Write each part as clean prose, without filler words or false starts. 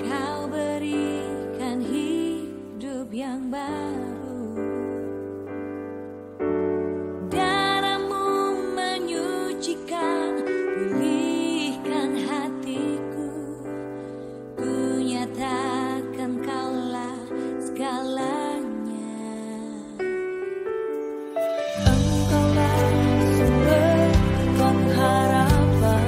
Kau berikan hidup yang baru. Darahmu menyucikan, pulihkan hatiku. Ku nyatakan kaulah segalanya. Engkaulah sumber pengharapan.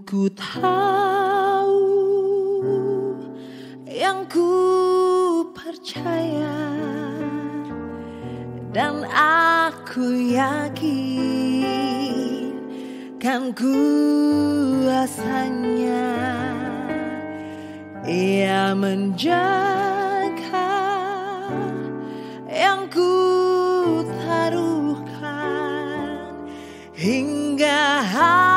ku tahu, yang ku percaya, dan aku yakin kan kuasanya. Ia menjaga yang ku taruhkan hingga harinya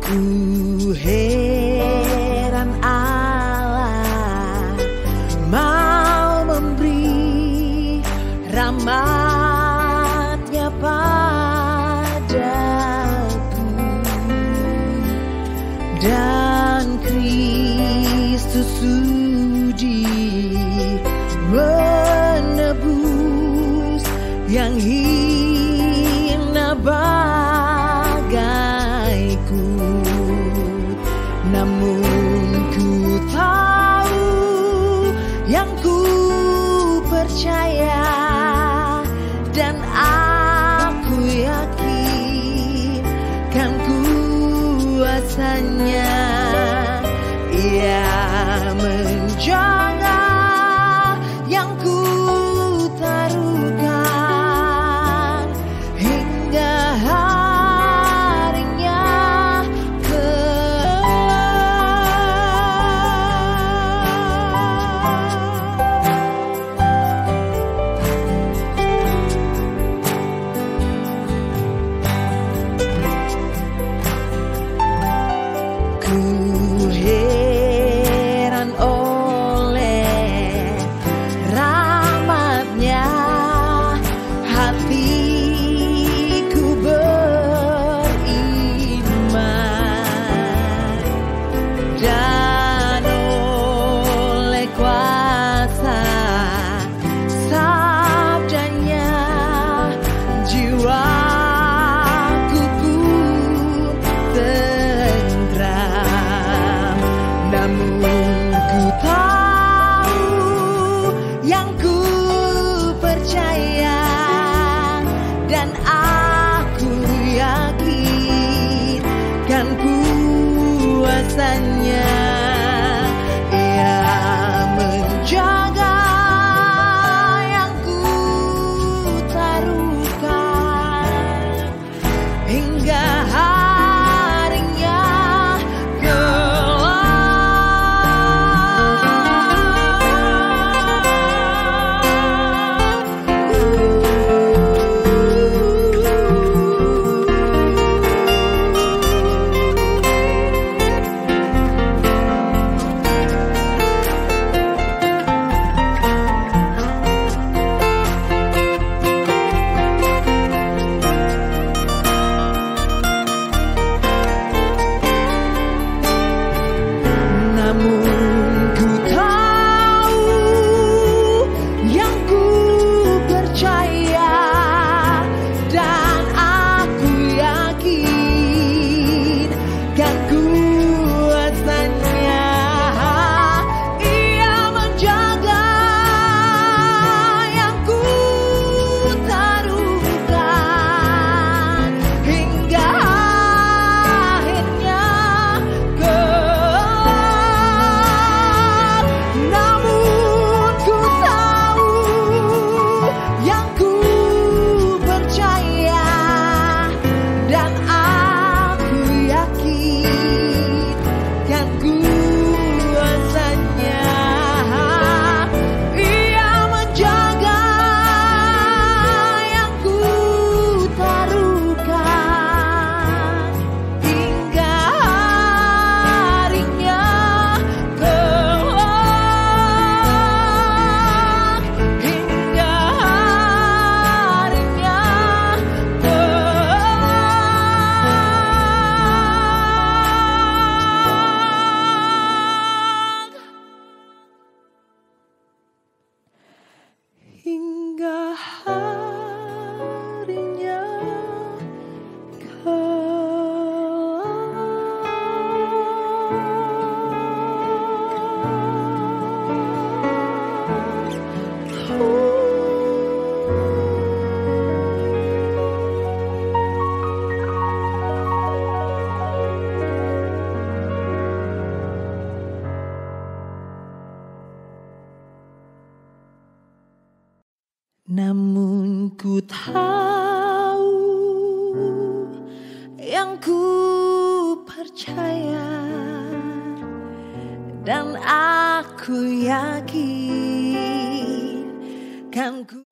ku heran Allah mau memberi rahmat-Nya padaku, dan Kristus sudi menebus yang hina bagaiku. Namun ku tahu, yang ku percaya, dan aku yakin kan kuasanya. Ia menjaga yang ku taruhkan hingga harinya kelak. namun ku tahu yang ku percaya dan aku yakin kan ku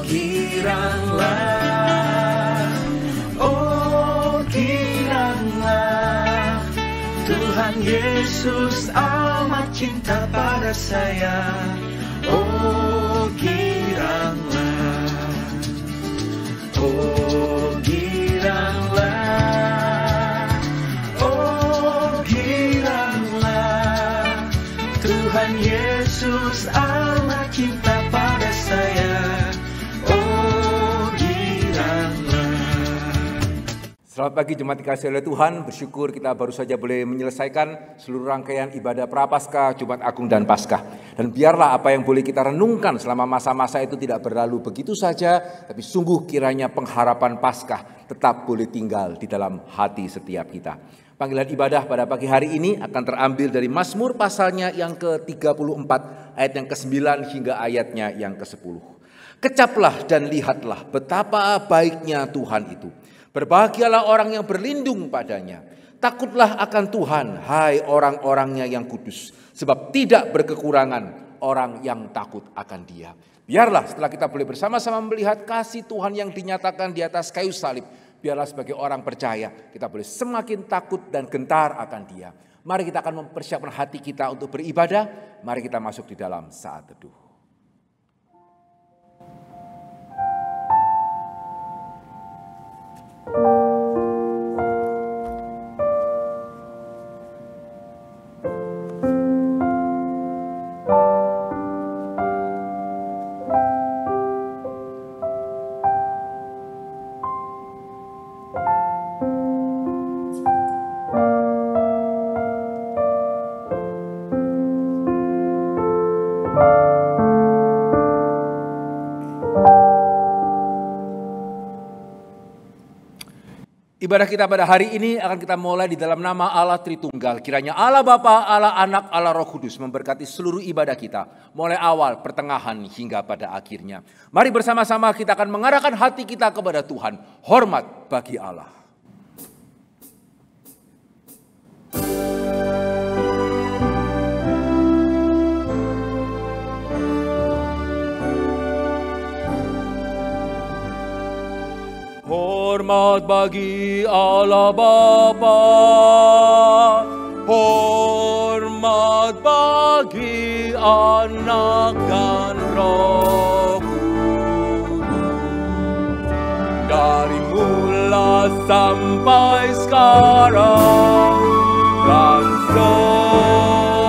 kiranglah Tuhan Yesus amat cinta pada saya. Oh kiranglah, oh kiranglah, oh kiranglah Tuhan Yesus amat cinta pada saya. Oh kiranglah. Selamat pagi jemaat dikasihi oleh Tuhan, bersyukur kita baru saja boleh menyelesaikan seluruh rangkaian ibadah Prapaskah, Jumat Agung dan Paskah. Dan biarlah apa yang boleh kita renungkan selama masa-masa itu tidak berlalu begitu saja, tapi sungguh kiranya pengharapan Paskah tetap boleh tinggal di dalam hati setiap kita. Panggilan ibadah pada pagi hari ini akan terambil dari Mazmur pasalnya yang ke-34, ayat yang ke-9 hingga ayatnya yang ke-10. Kecaplah dan lihatlah betapa baiknya Tuhan itu. Berbahagialah orang yang berlindung padanya. Takutlah akan Tuhan, hai orang-orangnya yang kudus. Sebab tidak berkekurangan orang yang takut akan Dia. Biarlah setelah kita boleh bersama-sama melihat kasih Tuhan yang dinyatakan di atas kayu salib. Biarlah sebagai orang percaya kita boleh semakin takut dan gentar akan Dia. Mari kita akan mempersiapkan hati kita untuk beribadah. Mari kita masuk di dalam saat teduh. Ibadah kita pada hari ini akan kita mulai di dalam nama Allah Tritunggal. Kiranya Allah Bapa, Allah Anak, Allah Roh Kudus memberkati seluruh ibadah kita. Mulai awal, pertengahan, hingga pada akhirnya. Mari bersama-sama kita akan mengarahkan hati kita kepada Tuhan. Hormat bagi Allah. Hormat bagi Allah Bapa, hormat bagi Anak dan Roh Kudus. Dari mula sampai sekarang dan seterusnya.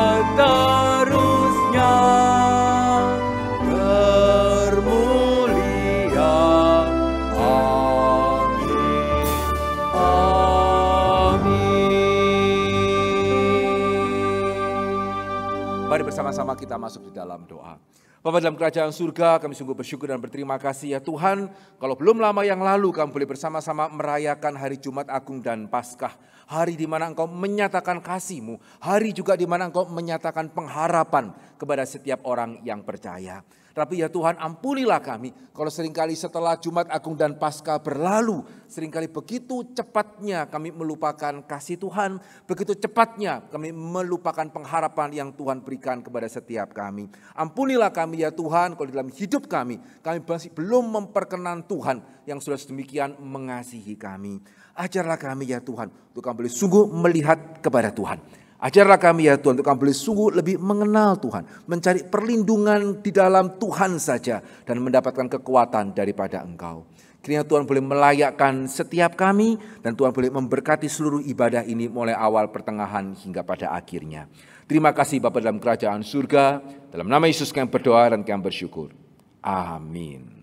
Mari bersama-sama kita masuk di dalam doa. Bapa dalam kerajaan surga, kami sungguh bersyukur dan berterima kasih ya Tuhan. Kalau belum lama yang lalu kami boleh bersama-sama merayakan hari Jumat Agung dan Paskah. Hari di mana Engkau menyatakan kasih-Mu. Hari juga di mana Engkau menyatakan pengharapan kepada setiap orang yang percaya. Tapi ya Tuhan, ampunilah kami kalau seringkali setelah Jumat Agung dan Paskah berlalu, seringkali begitu cepatnya kami melupakan kasih Tuhan, begitu cepatnya kami melupakan pengharapan yang Tuhan berikan kepada setiap kami. Ampunilah kami ya Tuhan kalau dalam hidup kami masih belum memperkenan Tuhan yang sudah sedemikian mengasihi kami. Ajarlah kami ya Tuhan untuk kami boleh sungguh melihat kepada Tuhan. Ajarlah kami ya Tuhan untuk kami boleh sungguh lebih mengenal Tuhan. Mencari perlindungan di dalam Tuhan saja. Dan mendapatkan kekuatan daripada Engkau. Kiranya Tuhan boleh melayakkan setiap kami. Dan Tuhan boleh memberkati seluruh ibadah ini mulai awal, pertengahan hingga pada akhirnya. Terima kasih Bapa dalam kerajaan surga. Dalam nama Yesus kami berdoa dan kami bersyukur. Amin.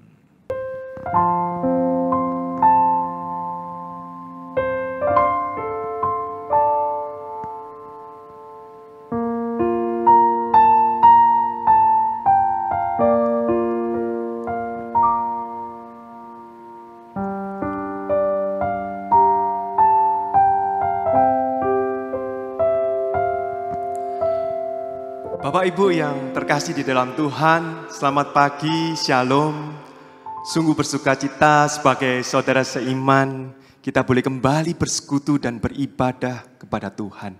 Bapak Ibu yang terkasih di dalam Tuhan, selamat pagi, shalom. Sungguh bersukacita sebagai saudara seiman, kita boleh kembali bersekutu dan beribadah kepada Tuhan.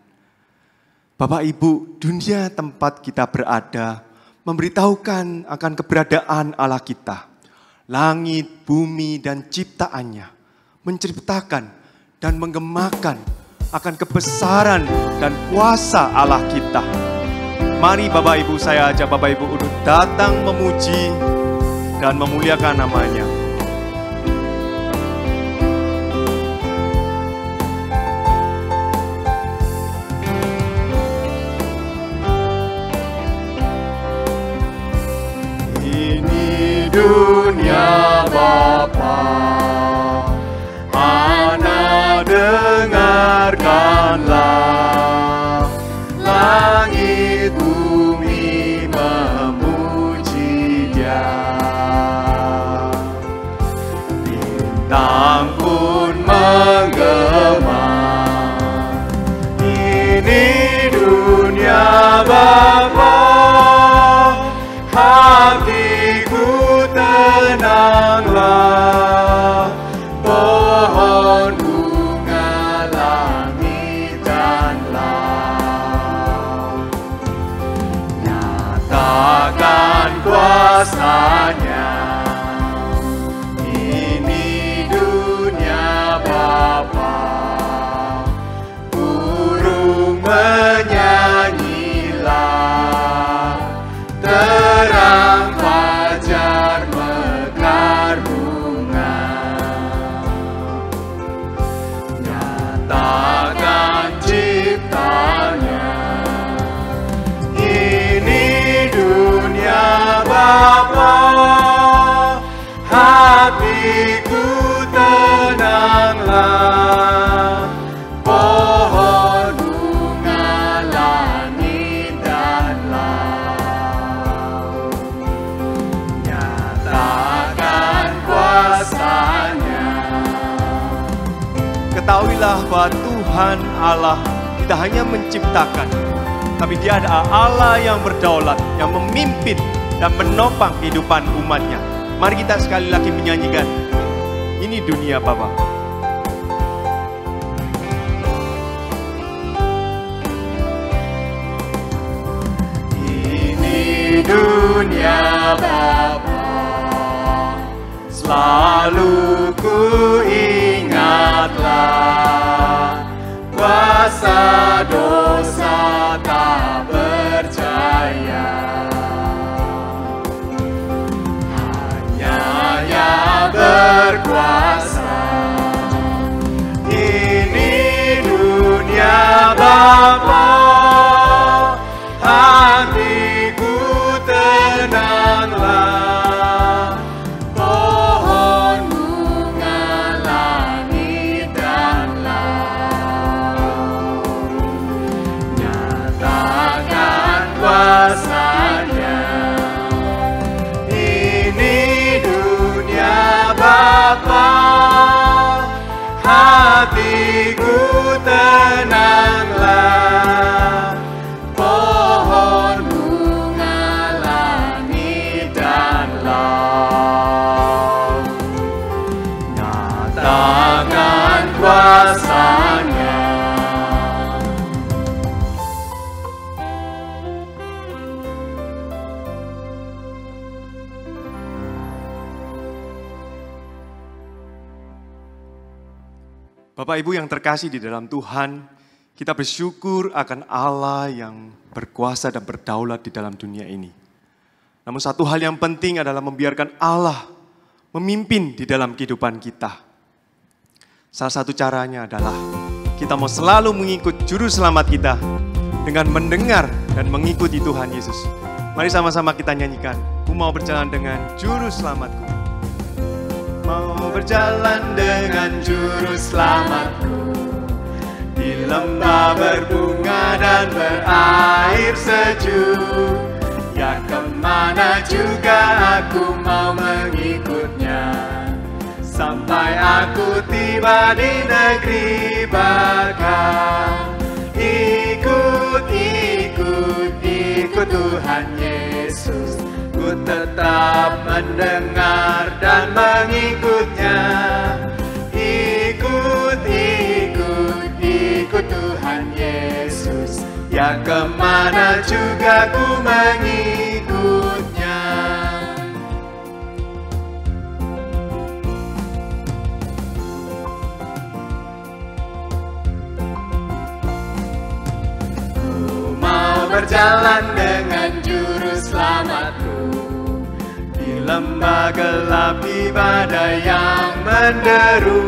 Bapak Ibu, dunia tempat kita berada memberitahukan akan keberadaan Allah kita. Langit, bumi, dan ciptaannya menceritakan dan menggemakan akan kebesaran dan kuasa Allah kita. Mari Bapak Ibu, saya ajak Bapak Ibu untuk datang memuji dan memuliakan namanya. Ini dunia Bapa, Anak dengarkanlah, langit bumi memuji Dia, bintang pun menggema. Ini dunia Bapa, hatiku tenanglah, pohon bunga langit dan laut nyatakan kuasanya. Ini dunia Bapa, burung menyanyilah, terang fajar mekar bunga, nyatakan ciptanya. Ini dunia Bapa, hatiku tenanglah, pohon bunga langit dan laut nyatakan kuasanya. Ketahuilah bahwa Tuhan Allah tidak hanya menciptakan, tapi Dia adalah Allah yang berdaulat, yang memimpin dan menopang kehidupan umatnya. Mari kita sekali lagi menyanyikan Ini Dunia Bapa. Ini dunia Bapa, selalu ku ingatlah, kuasa dosa tak berjaya, hanya Yang berkuasa. Ini dunia Bapa, hatiku tenanglah, pohon bunga langit dan laut nyatakan kuasanya. Ini dunia Bapa, hatiku tenanglah, pohon bunga langit dan laut nyatakan kuasanya. Bapak Ibu yang terkasih di dalam Tuhan, kita bersyukur akan Allah yang berkuasa dan berdaulat di dalam dunia ini. Namun satu hal yang penting adalah membiarkan Allah memimpin di dalam kehidupan kita. Salah satu caranya adalah kita mau selalu mengikut juru selamat kita dengan mendengar dan mengikuti Tuhan Yesus. Mari sama-sama kita nyanyikan, ku mau berjalan dengan juru selamatku. Mau berjalan dengan juru selamatku, di lembah berbunga dan berair sejuk. Ya kemana juga aku mau mengikutnya, sampai aku tiba di negeri bakal. Ikut ikut Tuhan Yesus. Ku tetap mendengar dan mengikutnya. Ikut Tuhan Yesus. Ya kemana juga ku mengikutnya. Ku mau berjalan dengan juru selamatku di lembah gelap, di badai yang menderu.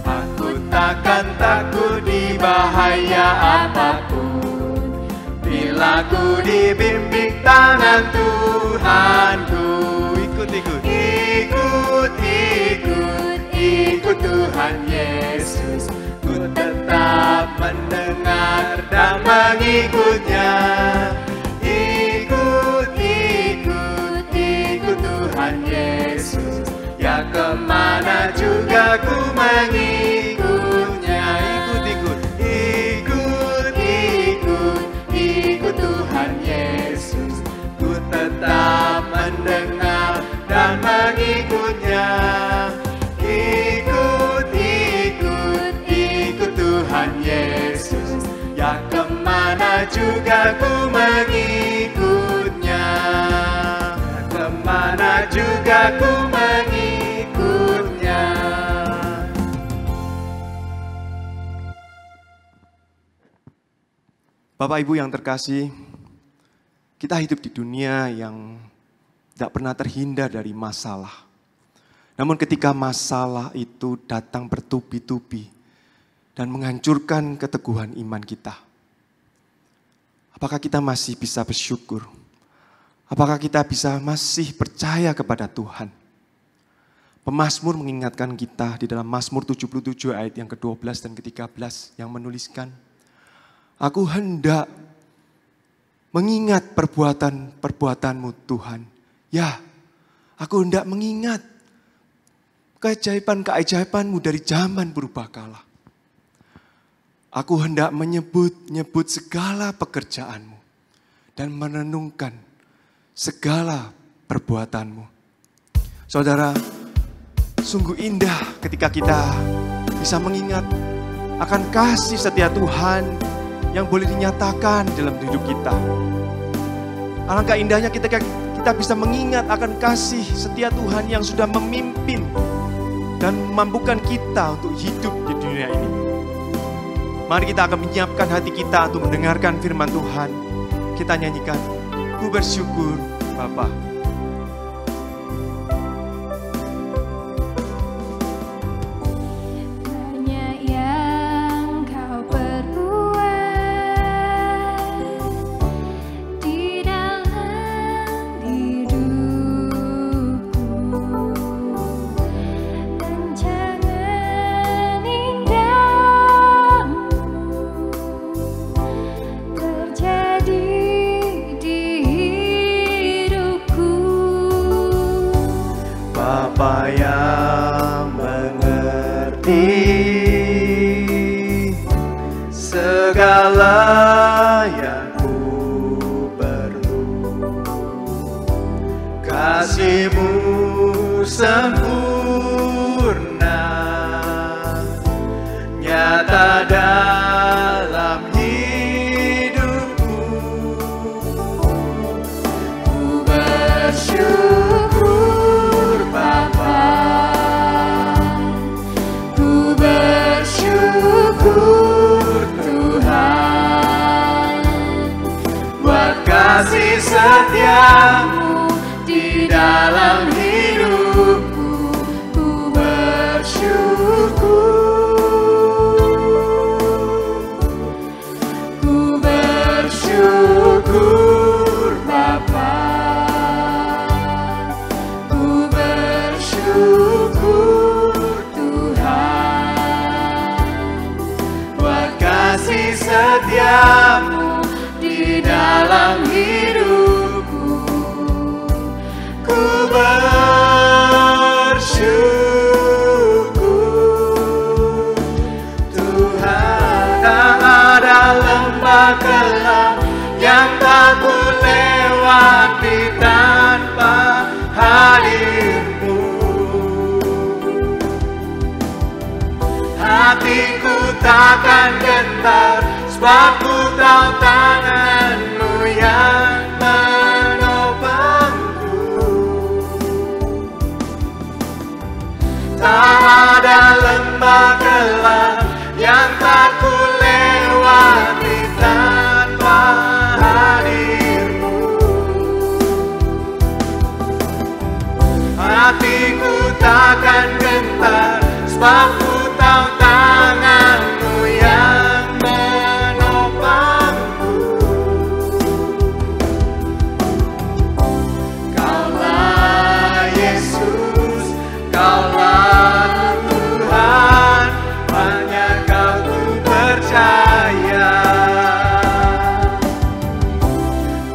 Aku takkan takut di bahaya apapun, bila ku dibimbing tangan Tuhanku. Ikut Tuhan Yesus. Ku tetap mendengar dan mengikutnya. Ikut Tuhan Yesus. Ya kemana juga ku mengikutnya. Ikut Tuhan Yesus. Ku tetap mendengar dan mengikutnya. Ikut Tuhan Yesus. Ya kemana juga ku mengikutnya. Kemana juga ku mengikutnya. Bapak Ibu yang terkasih, kita hidup di dunia yang tidak pernah terhindar dari masalah. Namun ketika masalah itu datang bertubi-tubi dan menghancurkan keteguhan iman kita, apakah kita masih bisa bersyukur? Apakah kita bisa masih percaya kepada Tuhan? Pemazmur mengingatkan kita di dalam Mazmur 77 ayat yang ke-12 dan ke-13 yang menuliskan, aku hendak mengingat perbuatan-perbuatan-Mu Tuhan. Ya, aku hendak mengingat keajaiban-keajaiban-Mu dari zaman purbakala. Aku hendak menyebut-nyebut segala pekerjaan-Mu dan merenungkan segala perbuatan-Mu. Saudara, sungguh indah ketika kita bisa mengingat akan kasih setia Tuhan yang boleh dinyatakan dalam hidup kita. Alangkah indahnya kita bisa mengingat akan kasih setia Tuhan yang sudah memimpin dan memampukan kita untuk hidup di dunia ini. Mari kita akan menyiapkan hati kita untuk mendengarkan firman Tuhan. Kita nyanyikan, ku bersyukur Bapa. Bapa yang mengerti segala yang ku perlu, kasih-Mu sempurna nyata dalam hidupku. Ku bersyukur Bapa, ku bersyukur Tuhan, buat kasih setia-Mu di dalam hidupku. Ku bersyukur Bapa, ku bersyukur Tuhan, buat kasih setia-Mu di dalam hidupku. Ku bersyukur Tuhan, tak ada lembah gelap yang tak ku lewati tanpa hadirmu. Hatiku takkan gentar, sebab ku tahu tanganmu yang menopangku. Tak ada lembah gelap yang tak ku lewati tanpa hadirmu. Hatiku takkan gentar, sebab ku tahu tanganmu yang menopangku. Kaulah Yesus, Kaulah Tuhan, hanya Kau ku percaya.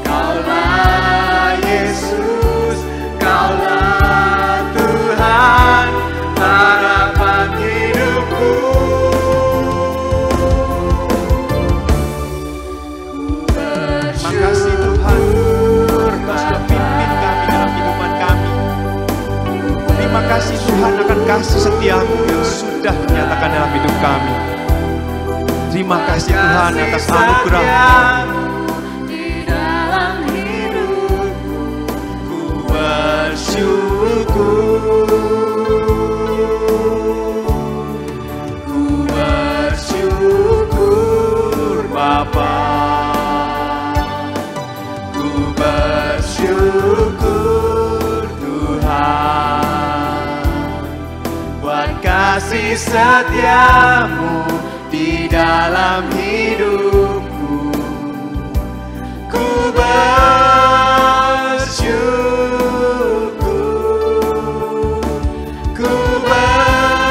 Kaulah Yesus, Kaulah Tuhan, harapan hidupku. Makasih Tuhan, Kau sudah pimpin kami dalam kehidupan kami. Terima kasih Tuhan akan kasih setiamu yang sudah dinyatakan dalam hidup kami. Terima kasih Tuhan atas anugerah. Di dalam hidupku Ku bersyukur, ku bersyukur Bapa, ku bersyukur Tuhan, buat kasih setiamu di dalam hidupku. Ku bersyukur, ku bersyukur,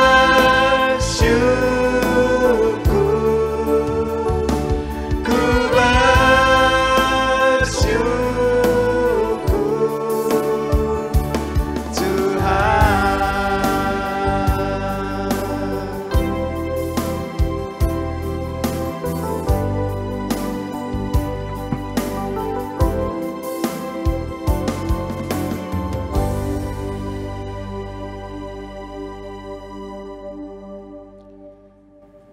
ku bersyukur Tuhan.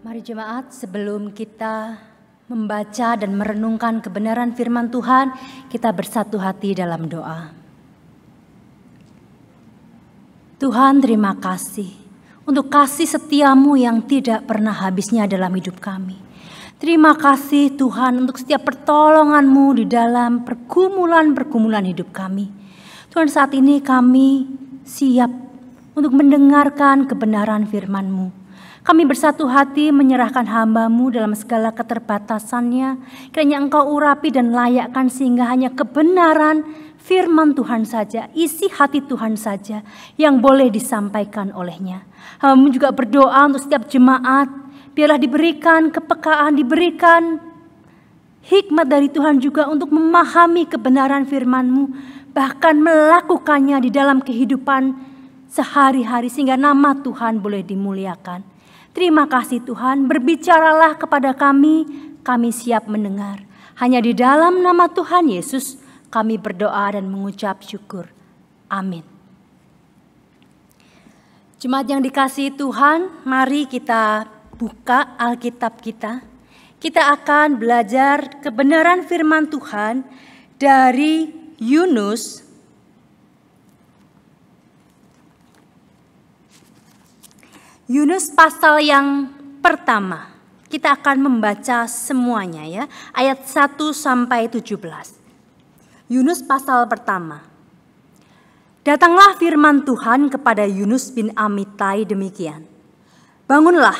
Mari jemaat, sebelum kita membaca dan merenungkan kebenaran firman Tuhan, kita bersatu hati dalam doa. Tuhan, terima kasih untuk kasih setiamu yang tidak pernah habisnya dalam hidup kami. Terima kasih Tuhan untuk setiap pertolonganmu di dalam pergumulan-pergumulan hidup kami. Tuhan, saat ini kami siap untuk mendengarkan kebenaran firman-Mu. Kami bersatu hati menyerahkan hamba-Mu dalam segala keterbatasannya. Kiranya Engkau urapi dan layakkan sehingga hanya kebenaran firman Tuhan saja, isi hati Tuhan saja yang boleh disampaikan olehnya. Hamba-Mu juga berdoa untuk setiap jemaat. Biarlah diberikan kepekaan, diberikan hikmat dari Tuhan juga untuk memahami kebenaran firman-Mu. Bahkan melakukannya di dalam kehidupan sehari-hari sehingga nama Tuhan boleh dimuliakan. Terima kasih Tuhan, berbicaralah kepada kami siap mendengar. Hanya di dalam nama Tuhan Yesus kami berdoa dan mengucap syukur. Amin. Jemaat yang dikasihi Tuhan, mari kita buka Alkitab kita. Kita akan belajar kebenaran firman Tuhan dari Yunus pasal yang pertama. Kita akan membaca semuanya ya, ayat 1 sampai 17. Yunus pasal pertama. Datanglah firman Tuhan kepada Yunus bin Amittai demikian. Bangunlah,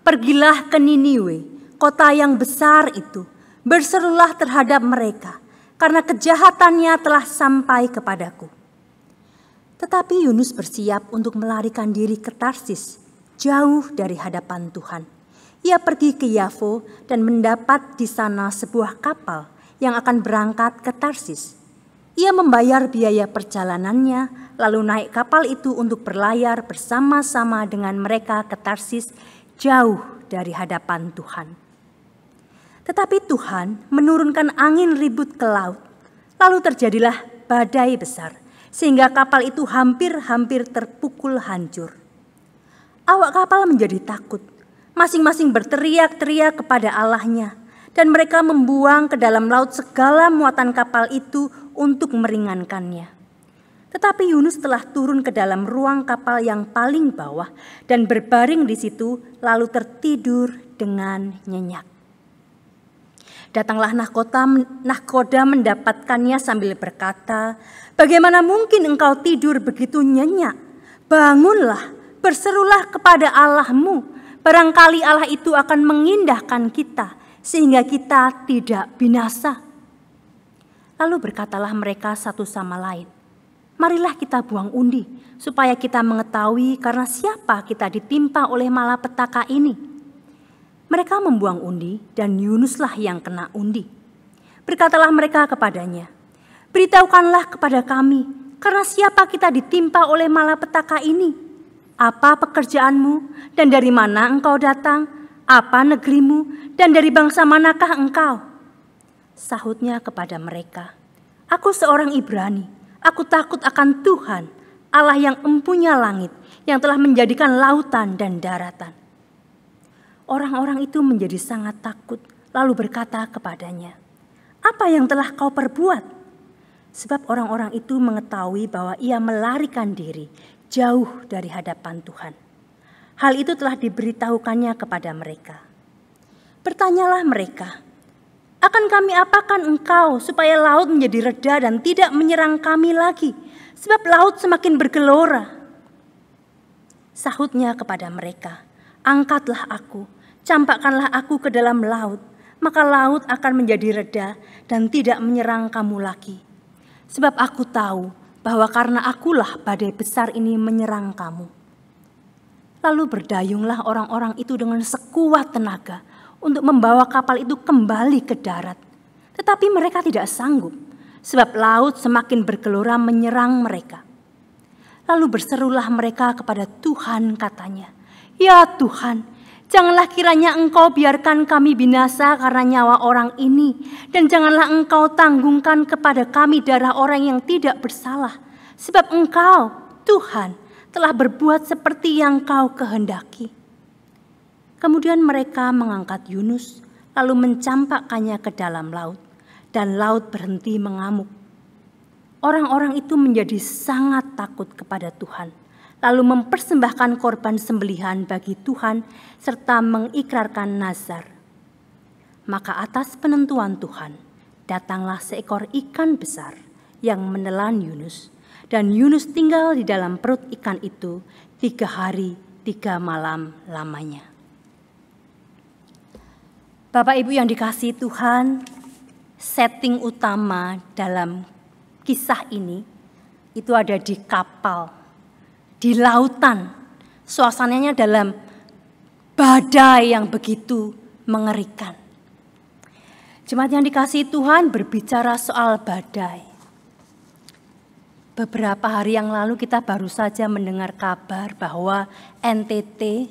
pergilah ke Niniwe, kota yang besar itu. Berserulah terhadap mereka, karena kejahatannya telah sampai kepadaku. Tetapi Yunus bersiap untuk melarikan diri ke Tarsis, jauh dari hadapan Tuhan. Ia pergi ke Yafo dan mendapat di sana sebuah kapal yang akan berangkat ke Tarsis. Ia membayar biaya perjalanannya, lalu naik kapal itu untuk berlayar bersama-sama dengan mereka ke Tarsis, jauh dari hadapan Tuhan. Tetapi Tuhan menurunkan angin ribut ke laut, Lalu terjadilah badai besar, sehingga kapal itu hampir-hampir terpukul hancur. Awak kapal menjadi takut, masing-masing berteriak-teriak kepada Allahnya, dan mereka membuang ke dalam laut segala muatan kapal itu untuk meringankannya. Tetapi Yunus telah turun ke dalam ruang kapal yang paling bawah dan berbaring di situ, lalu tertidur dengan nyenyak. Datanglah nahkoda mendapatkannya sambil berkata, "Bagaimana mungkin engkau tidur begitu nyenyak? Bangunlah, berserulah kepada Allahmu. Barangkali Allah itu akan mengindahkan kita, sehingga kita tidak binasa." Lalu berkatalah mereka satu sama lain, "Marilah kita buang undi, supaya kita mengetahui karena siapa kita ditimpa oleh malapetaka ini." Mereka membuang undi dan Yunuslah yang kena undi. Berkatalah mereka kepadanya, "Beritahukanlah kepada kami, karena siapa kita ditimpa oleh malapetaka ini? Apa pekerjaanmu dan dari mana engkau datang? Apa negerimu dan dari bangsa manakah engkau?" Sahutnya kepada mereka, "Aku seorang Ibrani, aku takut akan Tuhan, Allah yang empunya langit, yang telah menjadikan lautan dan daratan." Orang-orang itu menjadi sangat takut, lalu berkata kepadanya, "Apa yang telah kau perbuat?" Sebab orang-orang itu mengetahui bahwa ia melarikan diri jauh dari hadapan Tuhan. Hal itu telah diberitahukannya kepada mereka. Bertanyalah mereka, "Akan kami apakan engkau supaya laut menjadi reda dan tidak menyerang kami lagi, sebab laut semakin bergelora?" Sahutnya kepada mereka, "Angkatlah aku, campakkanlah aku ke dalam laut, maka laut akan menjadi reda dan tidak menyerang kamu lagi. Sebab aku tahu bahwa karena akulah badai besar ini menyerang kamu." Lalu berdayunglah orang-orang itu dengan sekuat tenaga untuk membawa kapal itu kembali ke darat. Tetapi mereka tidak sanggup, sebab laut semakin bergelora menyerang mereka. Lalu berserulah mereka kepada Tuhan, katanya, "Ya Tuhan, janganlah kiranya engkau biarkan kami binasa karena nyawa orang ini, dan janganlah engkau tanggungkan kepada kami darah orang yang tidak bersalah, sebab engkau, Tuhan, telah berbuat seperti yang kau kehendaki." Kemudian mereka mengangkat Yunus, lalu mencampakkannya ke dalam laut, dan laut berhenti mengamuk. Orang-orang itu menjadi sangat takut kepada Tuhan, lalu mempersembahkan korban sembelihan bagi Tuhan serta mengikrarkan nazar. Maka atas penentuan Tuhan, datanglah seekor ikan besar yang menelan Yunus, dan Yunus tinggal di dalam perut ikan itu 3 hari 3 malam lamanya. Bapak Ibu yang dikasihi Tuhan, setting utama dalam kisah ini itu ada di kapal, di lautan, suasananya dalam badai yang begitu mengerikan. Jemaat yang dikasihi Tuhan, berbicara soal badai. Beberapa hari yang lalu kita baru saja mendengar kabar bahwa NTT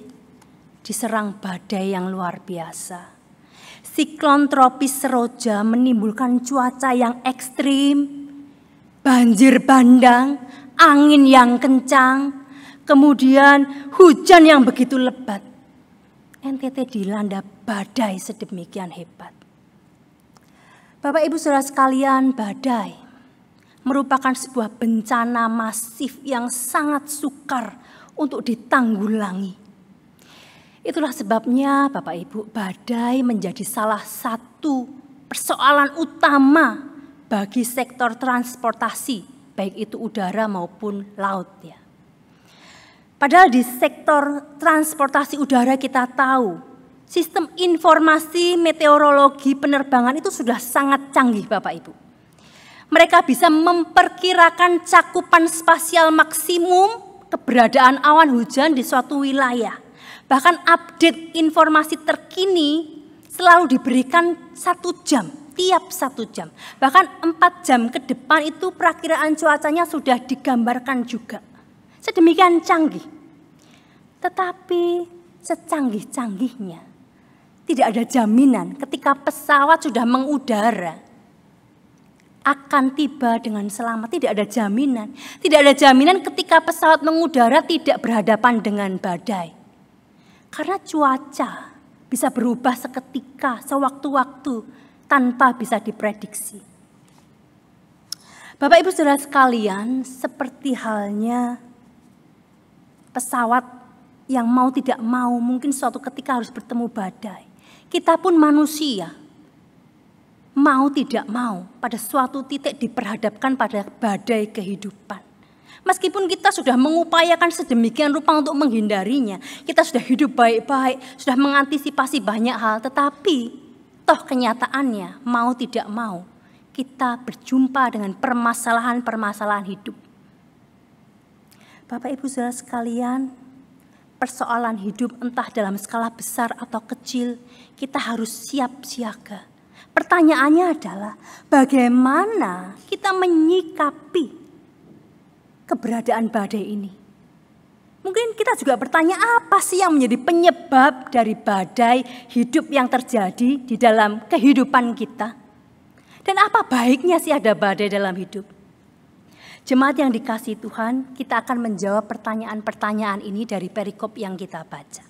diserang badai yang luar biasa. Siklon tropis Seroja menimbulkan cuaca yang ekstrim, banjir bandang, angin yang kencang, kemudian hujan yang begitu lebat. NTT dilanda badai sedemikian hebat. Bapak Ibu Saudara sekalian, badai merupakan sebuah bencana masif yang sangat sukar untuk ditanggulangi. Itulah sebabnya Bapak Ibu, badai menjadi salah satu persoalan utama bagi sektor transportasi, baik itu udara maupun laut ya. Padahal di sektor transportasi udara kita tahu, sistem informasi meteorologi penerbangan itu sudah sangat canggih Bapak Ibu. Mereka bisa memperkirakan cakupan spasial maksimum keberadaan awan hujan di suatu wilayah. Bahkan update informasi terkini selalu diberikan 1 jam, tiap 1 jam. Bahkan 4 jam ke depan itu perakiraan cuacanya sudah digambarkan juga. Sedemikian canggih. Tetapi secanggih-canggihnya tidak ada jaminan ketika pesawat sudah mengudara. akan tiba dengan selamat. Tidak ada jaminan. Tidak ada jaminan ketika pesawat mengudara tidak berhadapan dengan badai. Karena cuaca bisa berubah seketika, sewaktu-waktu, tanpa bisa diprediksi. Bapak Ibu Saudara sekalian, seperti halnya pesawat yang mau tidak mau mungkin suatu ketika harus bertemu badai. Kita pun manusia, mau tidak mau pada suatu titik diperhadapkan pada badai kehidupan. Meskipun kita sudah mengupayakan sedemikian rupa untuk menghindarinya, kita sudah hidup baik-baik, sudah mengantisipasi banyak hal, tetapi toh kenyataannya mau tidak mau kita berjumpa dengan permasalahan-permasalahan hidup. Bapak Ibu Saudara sekalian, persoalan hidup entah dalam skala besar atau kecil, kita harus siap siaga. Pertanyaannya adalah bagaimana kita menyikapi keberadaan badai ini. Mungkin kita juga bertanya apa sih yang menjadi penyebab dari badai hidup yang terjadi di dalam kehidupan kita. Dan apa baiknya sih ada badai dalam hidup? Jemaat yang dikasihi Tuhan, kita akan menjawab pertanyaan-pertanyaan ini dari perikop yang kita baca.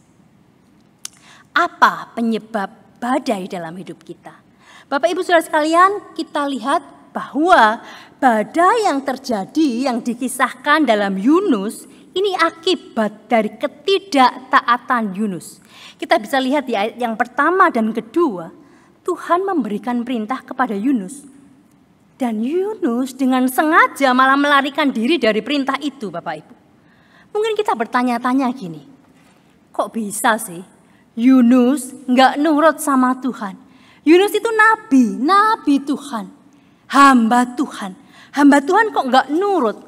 Apa penyebab badai dalam hidup kita? Bapak Ibu Saudara sekalian, kita lihat bahwa badai yang terjadi yang dikisahkan dalam Yunus ini akibat dari ketidaktaatan Yunus. Kita bisa lihat di ayat yang pertama dan kedua, Tuhan memberikan perintah kepada Yunus. Dan Yunus dengan sengaja malah melarikan diri dari perintah itu, Bapak Ibu. Mungkin kita bertanya-tanya gini, kok bisa sih Yunus nggak nurut sama Tuhan? Yunus itu nabi Tuhan, hamba Tuhan. Hamba Tuhan kok nggak nurut?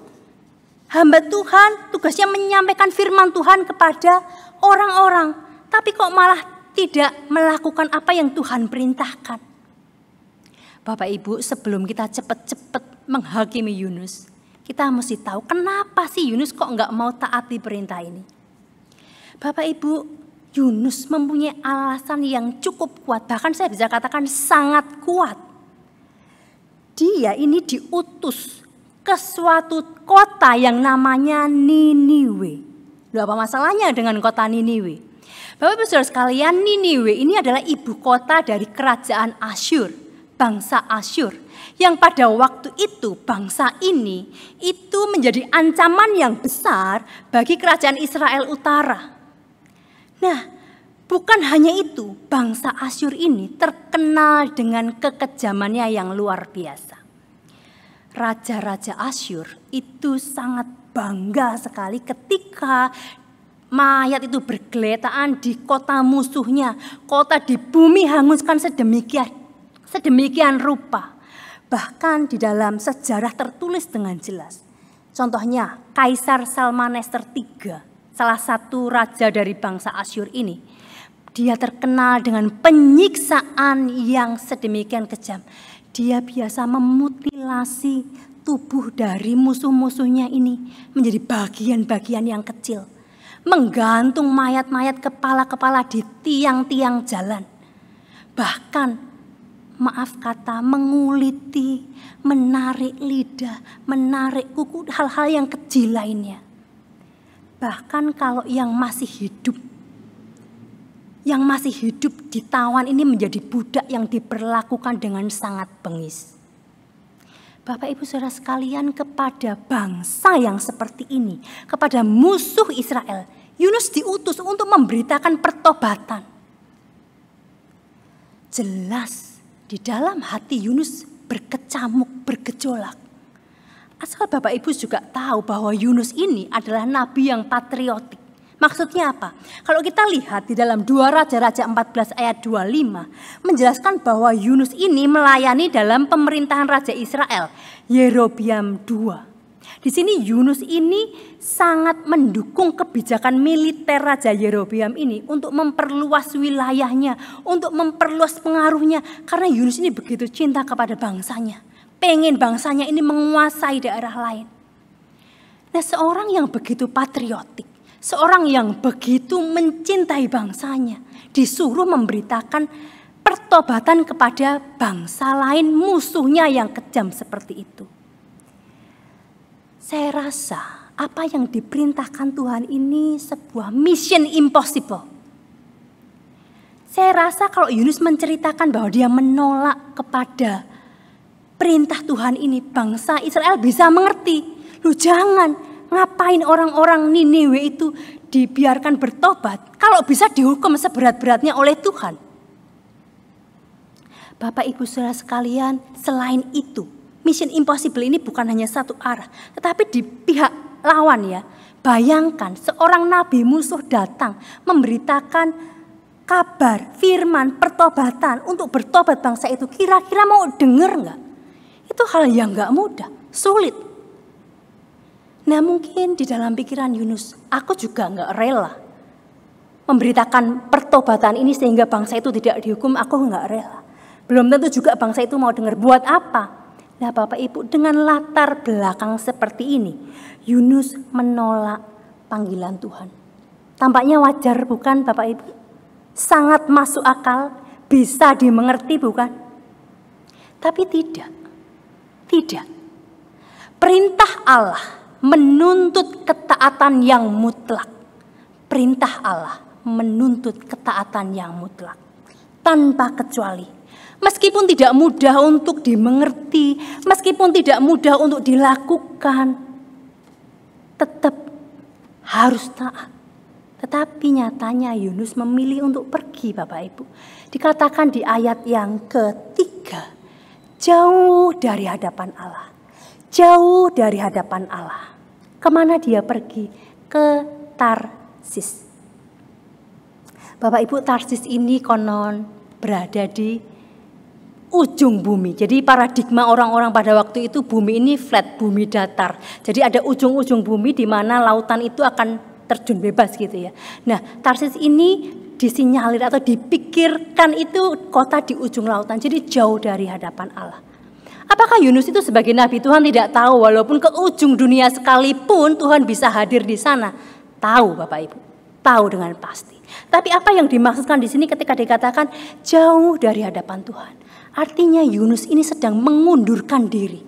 Hamba Tuhan tugasnya menyampaikan firman Tuhan kepada orang-orang, tapi kok malah tidak melakukan apa yang Tuhan perintahkan. Bapak Ibu, sebelum kita cepat-cepat menghakimi Yunus, kita mesti tahu kenapa sih Yunus kok nggak mau taati perintah ini. Bapak Ibu, Yunus mempunyai alasan yang cukup kuat, bahkan saya bisa katakan sangat kuat. Dia ini diutus ke suatu kota yang namanya Niniwe. Loh, apa masalahnya dengan kota Niniwe? Bapak Ibu Saudara sekalian, Niniwe ini adalah ibu kota dari kerajaan Asyur, bangsa Asyur. Yang pada waktu itu bangsa ini itu menjadi ancaman yang besar bagi kerajaan Israel Utara. Nah, bukan hanya itu, bangsa Asyur ini terkenal dengan kekejamannya yang luar biasa. Raja-raja Asyur itu sangat bangga sekali ketika mayat itu bergeletaan di kota musuhnya. Kota di bumi hanguskan sedemikian rupa. Bahkan di dalam sejarah tertulis dengan jelas. Contohnya Kaisar Salmaneser III. Salah satu raja dari bangsa Asyur ini, dia terkenal dengan penyiksaan yang sedemikian kejam. Dia biasa memutilasi tubuh dari musuh-musuhnya ini menjadi bagian-bagian yang kecil. Menggantung mayat-mayat kepala-kepala di tiang-tiang jalan. Bahkan, maaf kata, menguliti, menarik lidah, menarik kuku, hal-hal yang kecil lainnya. Bahkan kalau yang masih hidup ditawan ini menjadi budak yang diperlakukan dengan sangat bengis. Bapak Ibu Saudara sekalian, kepada bangsa yang seperti ini, kepada musuh Israel, Yunus diutus untuk memberitakan pertobatan. Jelas di dalam hati Yunus berkecamuk, bergejolak. Asal Bapak Ibu juga tahu bahwa Yunus ini adalah nabi yang patriotik. Maksudnya apa? Kalau kita lihat di dalam 2 Raja-Raja 14 ayat 25, menjelaskan bahwa Yunus ini melayani dalam pemerintahan Raja Israel, Yerobeam II. Di sini Yunus ini sangat mendukung kebijakan militer Raja Yerobeam ini untuk memperluas wilayahnya, untuk memperluas pengaruhnya. Karena Yunus ini begitu cinta kepada bangsanya. Pengen bangsanya ini menguasai daerah lain. Nah, seorang yang begitu patriotik, seorang yang begitu mencintai bangsanya, disuruh memberitakan pertobatan kepada bangsa lain, musuhnya yang kejam seperti itu. Saya rasa apa yang diperintahkan Tuhan ini sebuah mission impossible. Saya rasa kalau Yunus menceritakan bahwa dia menolak kepada perintah Tuhan ini, bangsa Israel bisa mengerti. Loh jangan, ngapain orang-orang Niniwe itu dibiarkan bertobat kalau bisa dihukum seberat-beratnya oleh Tuhan. Bapak Ibu Saudara sekalian, selain itu, mission impossible ini bukan hanya satu arah, tetapi di pihak lawan ya. Bayangkan seorang nabi musuh datang memberitakan kabar, firman, pertobatan untuk bertobat bangsa itu. Kira-kira mau dengar nggak? Itu hal yang nggak mudah, sulit. Nah mungkin di dalam pikiran Yunus, aku juga nggak rela memberitakan pertobatan ini sehingga bangsa itu tidak dihukum, aku nggak rela. Belum tentu juga bangsa itu mau dengar, buat apa? Nah Bapak Ibu, dengan latar belakang seperti ini, Yunus menolak panggilan Tuhan. Tampaknya wajar bukan Bapak Ibu? Sangat masuk akal, bisa dimengerti bukan? Tapi tidak. Perintah Allah menuntut ketaatan yang mutlak. Perintah Allah menuntut ketaatan yang mutlak. Tanpa kecuali. Meskipun tidak mudah untuk dimengerti, meskipun tidak mudah untuk dilakukan, tetap harus taat. Tetapi nyatanya Yunus memilih untuk pergi Bapak Ibu. Dikatakan di ayat yang ketiga, jauh dari hadapan Allah. Jauh dari hadapan Allah. Kemana dia pergi? Ke Tarsis. Bapak Ibu, Tarsis ini konon berada di ujung bumi. Jadi paradigma orang-orang pada waktu itu bumi ini flat, bumi datar. Jadi ada ujung-ujung bumi di mana lautan itu akan terjun bebas gitu ya. Nah, Tarsis ini disinyalir atau dipikirkan itu kota di ujung lautan. Jadi jauh dari hadapan Allah. Apakah Yunus itu sebagai nabi Tuhan tidak tahu walaupun ke ujung dunia sekalipun Tuhan bisa hadir di sana? Tahu Bapak Ibu, tahu dengan pasti. Tapi apa yang dimaksudkan di sini ketika dikatakan jauh dari hadapan Tuhan? Artinya Yunus ini sedang mengundurkan diri.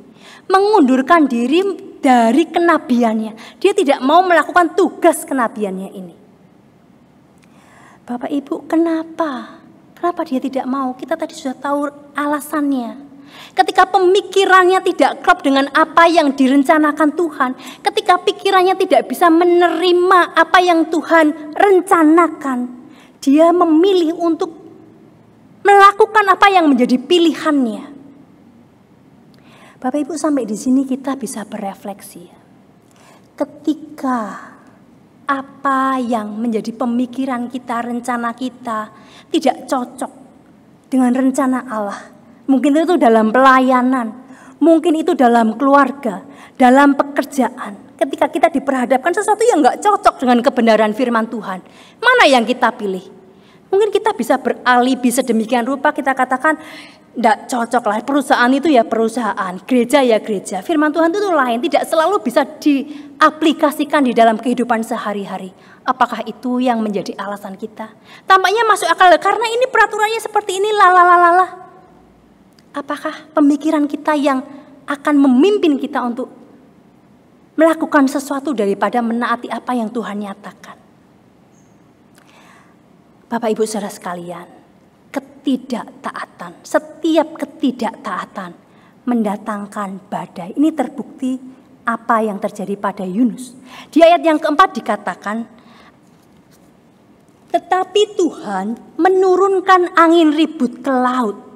Mengundurkan diri dari kenabiannya. Dia tidak mau melakukan tugas kenabiannya ini. Bapak Ibu, kenapa? Kenapa dia tidak mau? Kita tadi sudah tahu alasannya. Ketika pemikirannya tidak klop dengan apa yang direncanakan Tuhan. Ketika pikirannya tidak bisa menerima apa yang Tuhan rencanakan. Dia memilih untuk melakukan apa yang menjadi pilihannya. Bapak Ibu, sampai di sini kita bisa berefleksi. Ketika apa yang menjadi pemikiran kita, rencana kita tidak cocok dengan rencana Allah. Mungkin itu dalam pelayanan, mungkin itu dalam keluarga, dalam pekerjaan. Ketika kita diperhadapkan sesuatu yang nggak cocok dengan kebenaran firman Tuhan, mana yang kita pilih? Mungkin kita bisa beralibi sedemikian rupa, kita katakan tidak cocok lah, perusahaan itu ya perusahaan, gereja ya gereja. Firman Tuhan itu lain, tidak selalu bisa diaplikasikan di dalam kehidupan sehari-hari. Apakah itu yang menjadi alasan kita? Tampaknya masuk akal karena ini peraturannya seperti ini, lalalala. Apakah pemikiran kita yang akan memimpin kita untuk melakukan sesuatu daripada menaati apa yang Tuhan nyatakan? Bapak Ibu Saudara sekalian, ketidaktaatan, setiap ketidaktaatan mendatangkan badai. Ini terbukti apa yang terjadi pada Yunus. Di ayat yang keempat dikatakan, tetapi Tuhan menurunkan angin ribut ke laut.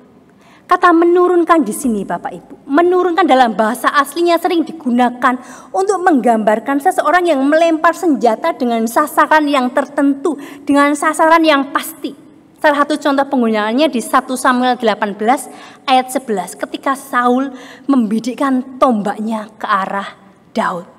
Kata menurunkan di sini Bapak Ibu, menurunkan dalam bahasa aslinya sering digunakan untuk menggambarkan seseorang yang melempar senjata dengan sasaran yang tertentu, dengan sasaran yang pasti. Salah satu contoh penggunaannya di 1 Samuel 18 ayat 11 ketika Saul membidikkan tombaknya ke arah Daud.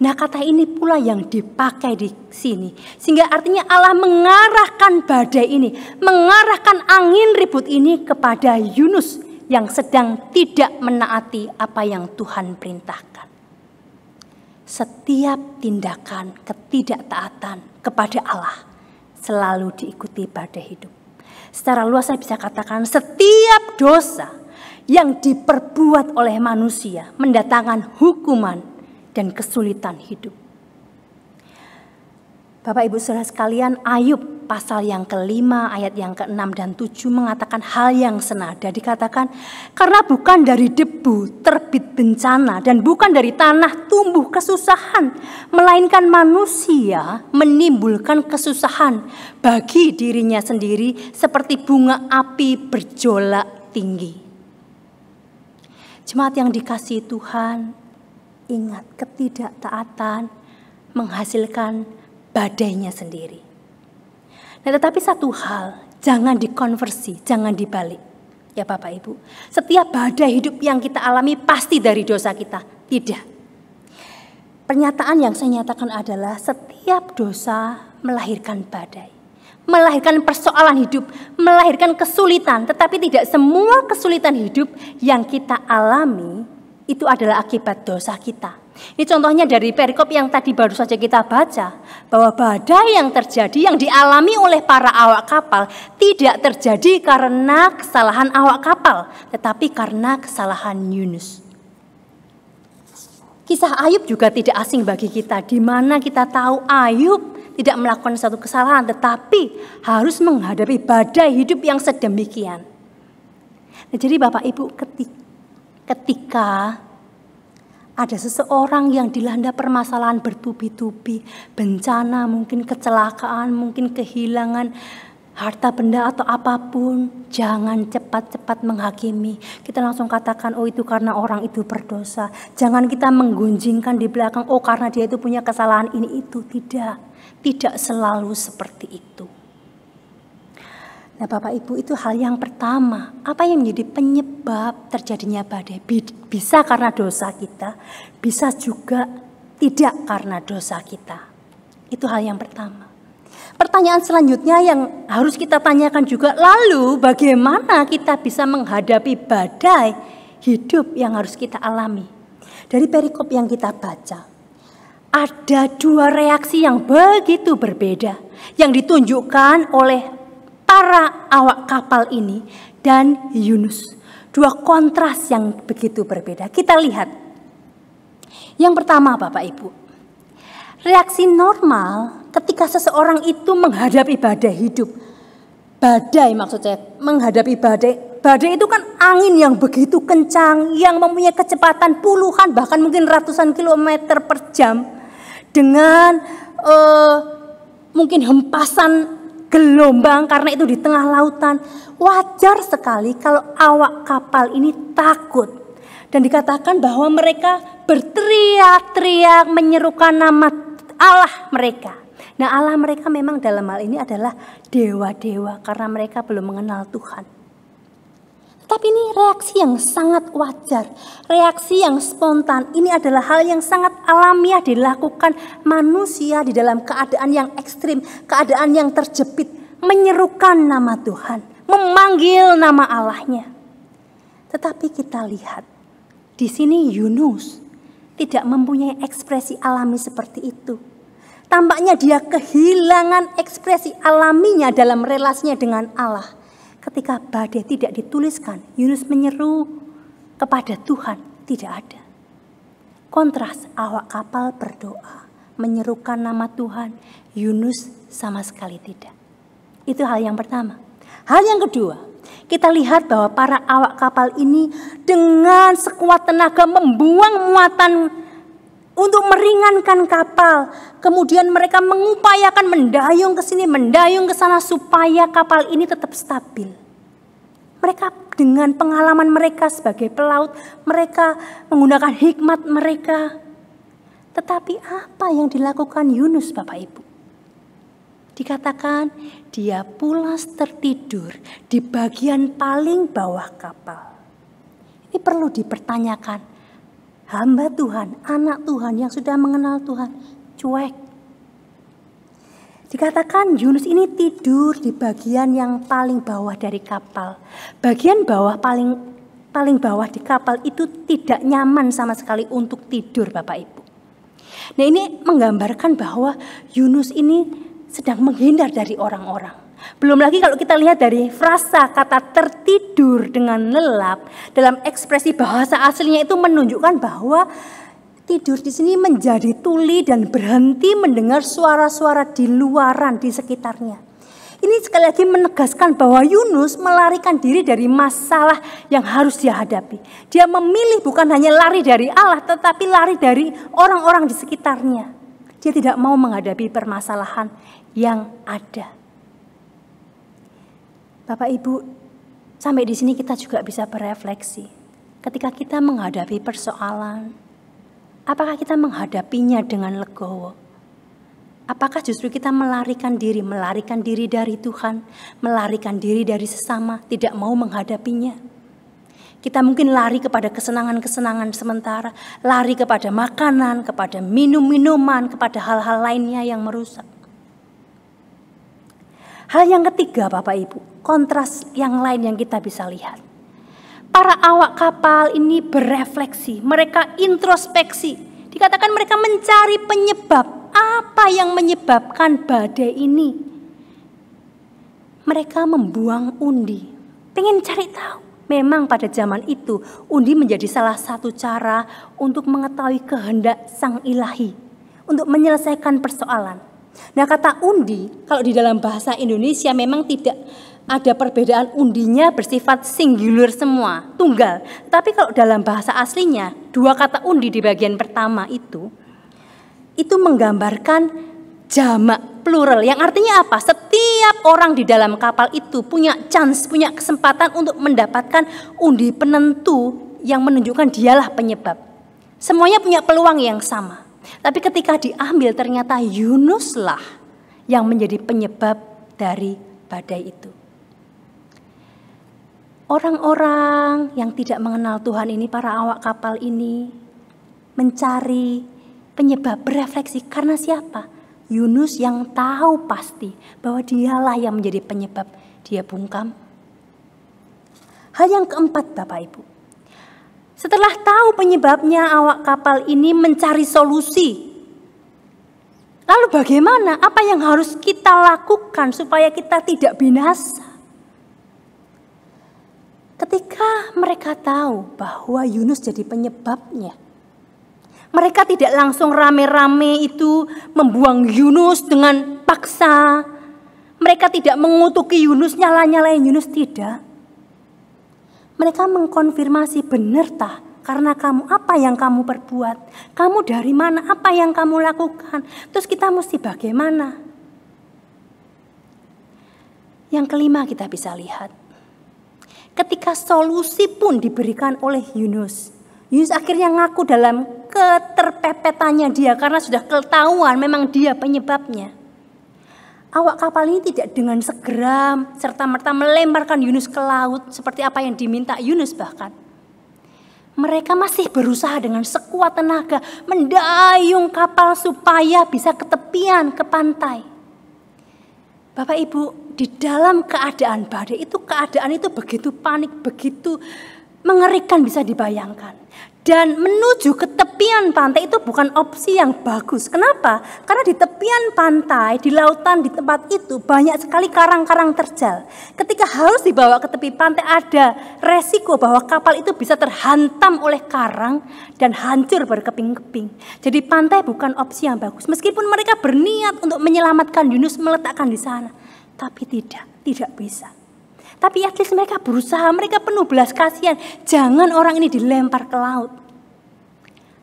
Nah, kata ini pula yang dipakai di sini. Sehingga artinya Allah mengarahkan badai ini, mengarahkan angin ribut ini kepada Yunus yang sedang tidak menaati apa yang Tuhan perintahkan. Setiap tindakan ketidaktaatan kepada Allah selalu diikuti badai hidup. Secara luas saya bisa katakan setiap dosa yang diperbuat oleh manusia mendatangkan hukuman dan kesulitan hidup. Bapak Ibu Saudara sekalian, Ayub pasal yang ke-5 ayat yang ke-6 dan 7 mengatakan hal yang senada. Dikatakan karena bukan dari debu terbit bencana dan bukan dari tanah tumbuh kesusahan, melainkan manusia menimbulkan kesusahan bagi dirinya sendiri seperti bunga api berjolak tinggi. Jemaat yang dikasihi Tuhan, ingat ketidaktaatan menghasilkan badainya sendiri. Nah, tetapi satu hal, jangan dikonversi, jangan dibalik. Ya Bapak Ibu, setiap badai hidup yang kita alami pasti dari dosa kita. Tidak. Pernyataan yang saya nyatakan adalah setiap dosa melahirkan badai. Melahirkan persoalan hidup, melahirkan kesulitan. Tetapi tidak semua kesulitan hidup yang kita alami itu adalah akibat dosa kita. Ini contohnya dari perikop yang tadi baru saja kita baca, bahwa badai yang terjadi yang dialami oleh para awak kapal tidak terjadi karena kesalahan awak kapal, tetapi karena kesalahan Yunus. Kisah Ayub juga tidak asing bagi kita, di mana kita tahu Ayub tidak melakukan satu kesalahan, tetapi harus menghadapi badai hidup yang sedemikian. Nah, jadi Bapak Ibu, ketika ada seseorang yang dilanda permasalahan bertubi-tubi, bencana, mungkin kecelakaan, mungkin kehilangan harta benda atau apapun, jangan cepat-cepat menghakimi. Kita langsung katakan, oh itu karena orang itu berdosa. Jangan kita menggunjingkan di belakang, oh karena dia itu punya kesalahan ini itu. Tidak selalu seperti itu. Nah Bapak Ibu, itu hal yang pertama. Apa yang menjadi penyebab terjadinya badai? Bisa karena dosa kita, bisa juga tidak karena dosa kita. Itu hal yang pertama. Pertanyaan selanjutnya yang harus kita tanyakan juga, lalu bagaimana kita bisa menghadapi badai hidup yang harus kita alami? Dari perikop yang kita baca, ada dua reaksi yang begitu berbeda yang ditunjukkan oleh para awak kapal ini dan Yunus. Dua kontras yang begitu berbeda. Kita lihat. Yang pertama Bapak Ibu. Reaksi normal ketika seseorang itu menghadapi badai hidup. Badai maksud saya, menghadapi badai. Badai itu kan angin yang begitu kencang, yang mempunyai kecepatan puluhan bahkan mungkin ratusan kilometer per jam. Dengan mungkin hempasan gelombang karena itu di tengah lautan. Wajar sekali kalau awak kapal ini takut. Dan dikatakan bahwa mereka berteriak-teriak menyerukan nama Allah mereka. Nah Allah mereka memang dalam hal ini adalah dewa-dewa karena mereka belum mengenal Tuhan. Tapi ini reaksi yang sangat wajar, reaksi yang spontan. Ini adalah hal yang sangat alamiah dilakukan manusia di dalam keadaan yang ekstrim, keadaan yang terjepit, menyerukan nama Tuhan, memanggil nama Allahnya. Tetapi kita lihat, di sini Yunus tidak mempunyai ekspresi alami seperti itu. Tampaknya dia kehilangan ekspresi alaminya dalam relasinya dengan Allah. Ketika badai tidak dituliskan, Yunus menyeru kepada Tuhan, tidak ada. Kontras, awak kapal berdoa, menyerukan nama Tuhan, Yunus sama sekali tidak. Itu hal yang pertama. Hal yang kedua, kita lihat bahwa para awak kapal ini dengan sekuat tenaga membuang muatan untuk meringankan kapal. Kemudian mereka mengupayakan mendayung ke sini, mendayung ke sana supaya kapal ini tetap stabil. Mereka dengan pengalaman mereka sebagai pelaut, mereka menggunakan hikmat mereka. Tetapi apa yang dilakukan Yunus Bapak Ibu? Dikatakan dia pulas tertidur di bagian paling bawah kapal. Ini perlu dipertanyakan. Hamba Tuhan, anak Tuhan yang sudah mengenal Tuhan, cuek. Dikatakan Yunus ini tidur di bagian yang paling bawah dari kapal. Bagian bawah paling bawah di kapal itu tidak nyaman sama sekali untuk tidur Bapak Ibu. Nah ini menggambarkan bahwa Yunus ini sedang menghindar dari orang-orang. Belum lagi kalau kita lihat dari frasa kata tertidur dengan lelap, dalam ekspresi bahasa aslinya itu menunjukkan bahwa tidur di sini menjadi tuli dan berhenti mendengar suara-suara di luaran di sekitarnya. Ini sekali lagi menegaskan bahwa Yunus melarikan diri dari masalah yang harus dia hadapi. Dia memilih bukan hanya lari dari Allah, tetapi lari dari orang-orang di sekitarnya. Dia tidak mau menghadapi permasalahan yang ada. Bapak Ibu, sampai di sini kita juga bisa berefleksi. Ketika kita menghadapi persoalan, apakah kita menghadapinya dengan legowo? Apakah justru kita melarikan diri dari Tuhan, melarikan diri dari sesama, tidak mau menghadapinya? Kita mungkin lari kepada kesenangan-kesenangan sementara, lari kepada makanan, kepada minum-minuman, kepada hal-hal lainnya yang merusak. Hal yang ketiga Bapak Ibu, kontras yang lain yang kita bisa lihat. Para awak kapal ini berefleksi, mereka introspeksi. Dikatakan mereka mencari penyebab. Apa yang menyebabkan badai ini? Mereka membuang undi, pengen cari tahu. Memang pada zaman itu undi menjadi salah satu cara untuk mengetahui kehendak Sang Ilahi, untuk menyelesaikan persoalan. Nah, kata undi kalau di dalam bahasa Indonesia memang tidak ada perbedaan, undinya bersifat singular semua, tunggal. Tapi kalau dalam bahasa aslinya, dua kata undi di bagian pertama itu menggambarkan jamak plural, yang artinya apa? Setiap orang di dalam kapal itu punya chance, punya kesempatan untuk mendapatkan undi penentu yang menunjukkan dialah penyebab. Semuanya punya peluang yang sama. Tapi ketika diambil ternyata Yunuslah yang menjadi penyebab dari badai itu. Orang-orang yang tidak mengenal Tuhan ini, para awak kapal ini mencari penyebab, berefleksi karena siapa? Yunus yang tahu pasti bahwa dialah yang menjadi penyebab dia bungkam. Hal yang keempat Bapak Ibu, setelah tahu penyebabnya, awak kapal ini mencari solusi. Lalu bagaimana? Apa yang harus kita lakukan supaya kita tidak binasa? Ketika mereka tahu bahwa Yunus jadi penyebabnya, mereka tidak langsung rame-rame itu membuang Yunus dengan paksa. Mereka tidak mengutuki Yunus, nyala-nyalain Yunus, tidak. Mereka mengkonfirmasi, benar tah? Karena kamu, apa yang kamu perbuat? Kamu dari mana? Apa yang kamu lakukan? Terus kita mesti bagaimana? Yang kelima kita bisa lihat. Ketika solusi pun diberikan oleh Yunus. Yunus akhirnya ngaku dalam keterpepetannya dia karena sudah ketahuan memang dia penyebabnya. Awak kapal ini tidak dengan segera serta-merta melemparkan Yunus ke laut seperti apa yang diminta Yunus bahkan. Mereka masih berusaha dengan sekuat tenaga mendayung kapal supaya bisa ke tepian, ke pantai. Bapak Ibu, di dalam keadaan badai itu, keadaan itu begitu panik, begitu mengerikan bisa dibayangkan. Dan menuju ke tepian pantai itu bukan opsi yang bagus. Kenapa? Karena di tepian pantai, di lautan, di tempat itu banyak sekali karang-karang terjal. Ketika harus dibawa ke tepi pantai ada resiko bahwa kapal itu bisa terhantam oleh karang dan hancur berkeping-keping. Jadi pantai bukan opsi yang bagus. Meskipun mereka berniat untuk menyelamatkan Yunus, meletakkan di sana. Tapi tidak bisa. Tapi at least mereka berusaha, mereka penuh belas kasihan. Jangan orang ini dilempar ke laut.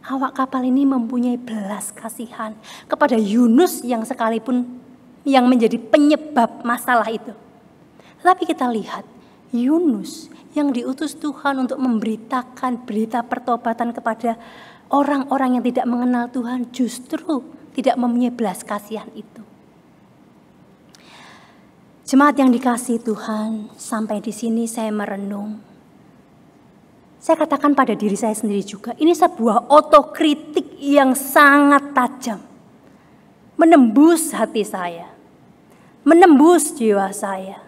Awak kapal ini mempunyai belas kasihan kepada Yunus yang sekalipun yang menjadi penyebab masalah itu. Tetapi kita lihat, Yunus yang diutus Tuhan untuk memberitakan berita pertobatan kepada orang-orang yang tidak mengenal Tuhan justru tidak mempunyai belas kasihan itu. Jemaat yang dikasihi Tuhan, sampai di sini saya merenung. Saya katakan pada diri saya sendiri juga, ini sebuah otokritik yang sangat tajam. Menembus hati saya, menembus jiwa saya.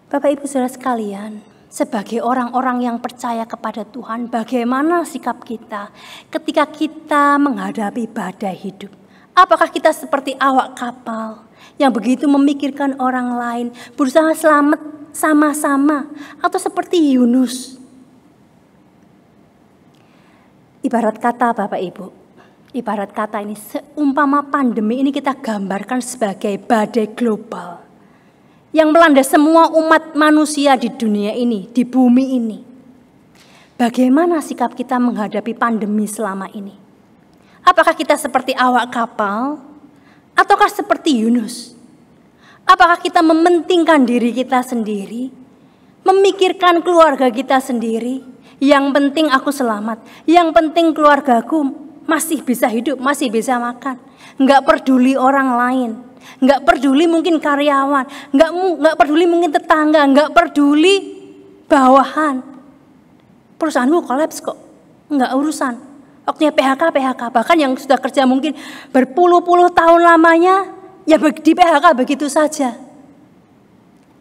Bapak Ibu Saudara sekalian, sebagai orang-orang yang percaya kepada Tuhan, bagaimana sikap kita ketika kita menghadapi badai hidup? Apakah kita seperti awak kapal yang begitu memikirkan orang lain, berusaha selamat sama-sama, atau seperti Yunus? Ibarat kata Bapak Ibu, ibarat kata ini seumpama pandemi ini kita gambarkan sebagai badai global yang melanda semua umat manusia di dunia ini, di bumi ini. Bagaimana sikap kita menghadapi pandemi selama ini? Apakah kita seperti awak kapal ataukah seperti Yunus? Apakah kita mementingkan diri kita sendiri, memikirkan keluarga kita sendiri? Yang penting aku selamat, yang penting keluargaku masih bisa hidup, masih bisa makan. Enggak peduli orang lain, enggak peduli mungkin karyawan, enggak peduli mungkin tetangga, enggak peduli bawahan. Perusahaanku kolaps kok, enggak urusan. Waktunya PHK, bahkan yang sudah kerja mungkin berpuluh-puluh tahun lamanya, ya di PHK begitu saja.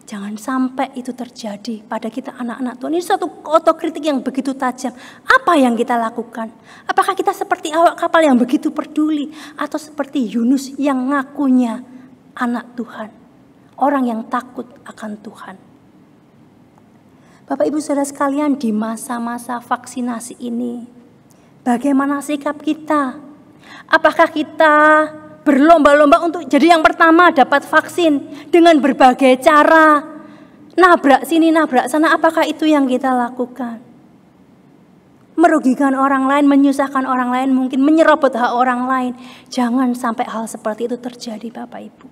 Jangan sampai itu terjadi pada kita anak-anak Tuhan. Ini suatu otokritik yang begitu tajam. Apa yang kita lakukan? Apakah kita seperti awak kapal yang begitu peduli? Atau seperti Yunus yang ngakunya anak Tuhan? Orang yang takut akan Tuhan. Bapak Ibu Saudara sekalian, di masa-masa vaksinasi ini, bagaimana sikap kita? Apakah kita berlomba-lomba untuk jadi yang pertama dapat vaksin dengan berbagai cara? Nabrak sini, nabrak sana, apakah itu yang kita lakukan? Merugikan orang lain, menyusahkan orang lain, mungkin menyerobot hak orang lain. Jangan sampai hal seperti itu terjadi Bapak Ibu.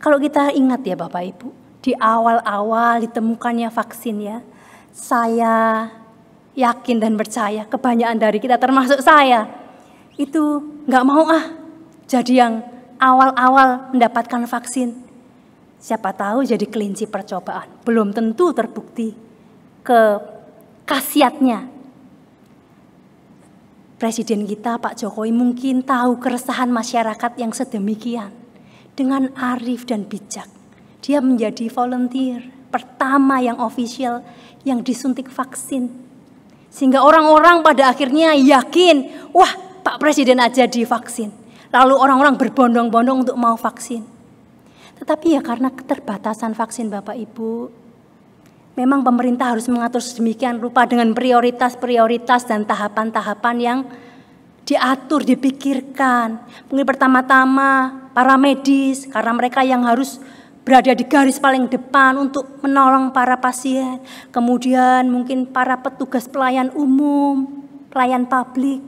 Kalau kita ingat ya Bapak Ibu, di awal-awal ditemukannya vaksin ya, saya yakin dan percaya kebanyakan dari kita termasuk saya itu nggak mau jadi yang awal-awal mendapatkan vaksin. Siapa tahu jadi kelinci percobaan, belum tentu terbukti ke khasiatnya. Presiden kita Pak Jokowi mungkin tahu keresahan masyarakat yang sedemikian. Dengan arif dan bijak, dia menjadi volunteer pertama yang official yang disuntik vaksin. Sehingga orang-orang pada akhirnya yakin, wah Pak Presiden aja divaksin. Lalu orang-orang berbondong-bondong untuk mau vaksin. Tetapi ya karena keterbatasan vaksin Bapak Ibu, memang pemerintah harus mengatur sedemikian rupa dengan prioritas-prioritas dan tahapan-tahapan yang diatur, dipikirkan. Mungkin pertama-tama para medis, karena mereka yang harus berada di garis paling depan untuk menolong para pasien. Kemudian mungkin para petugas pelayan umum, pelayan publik,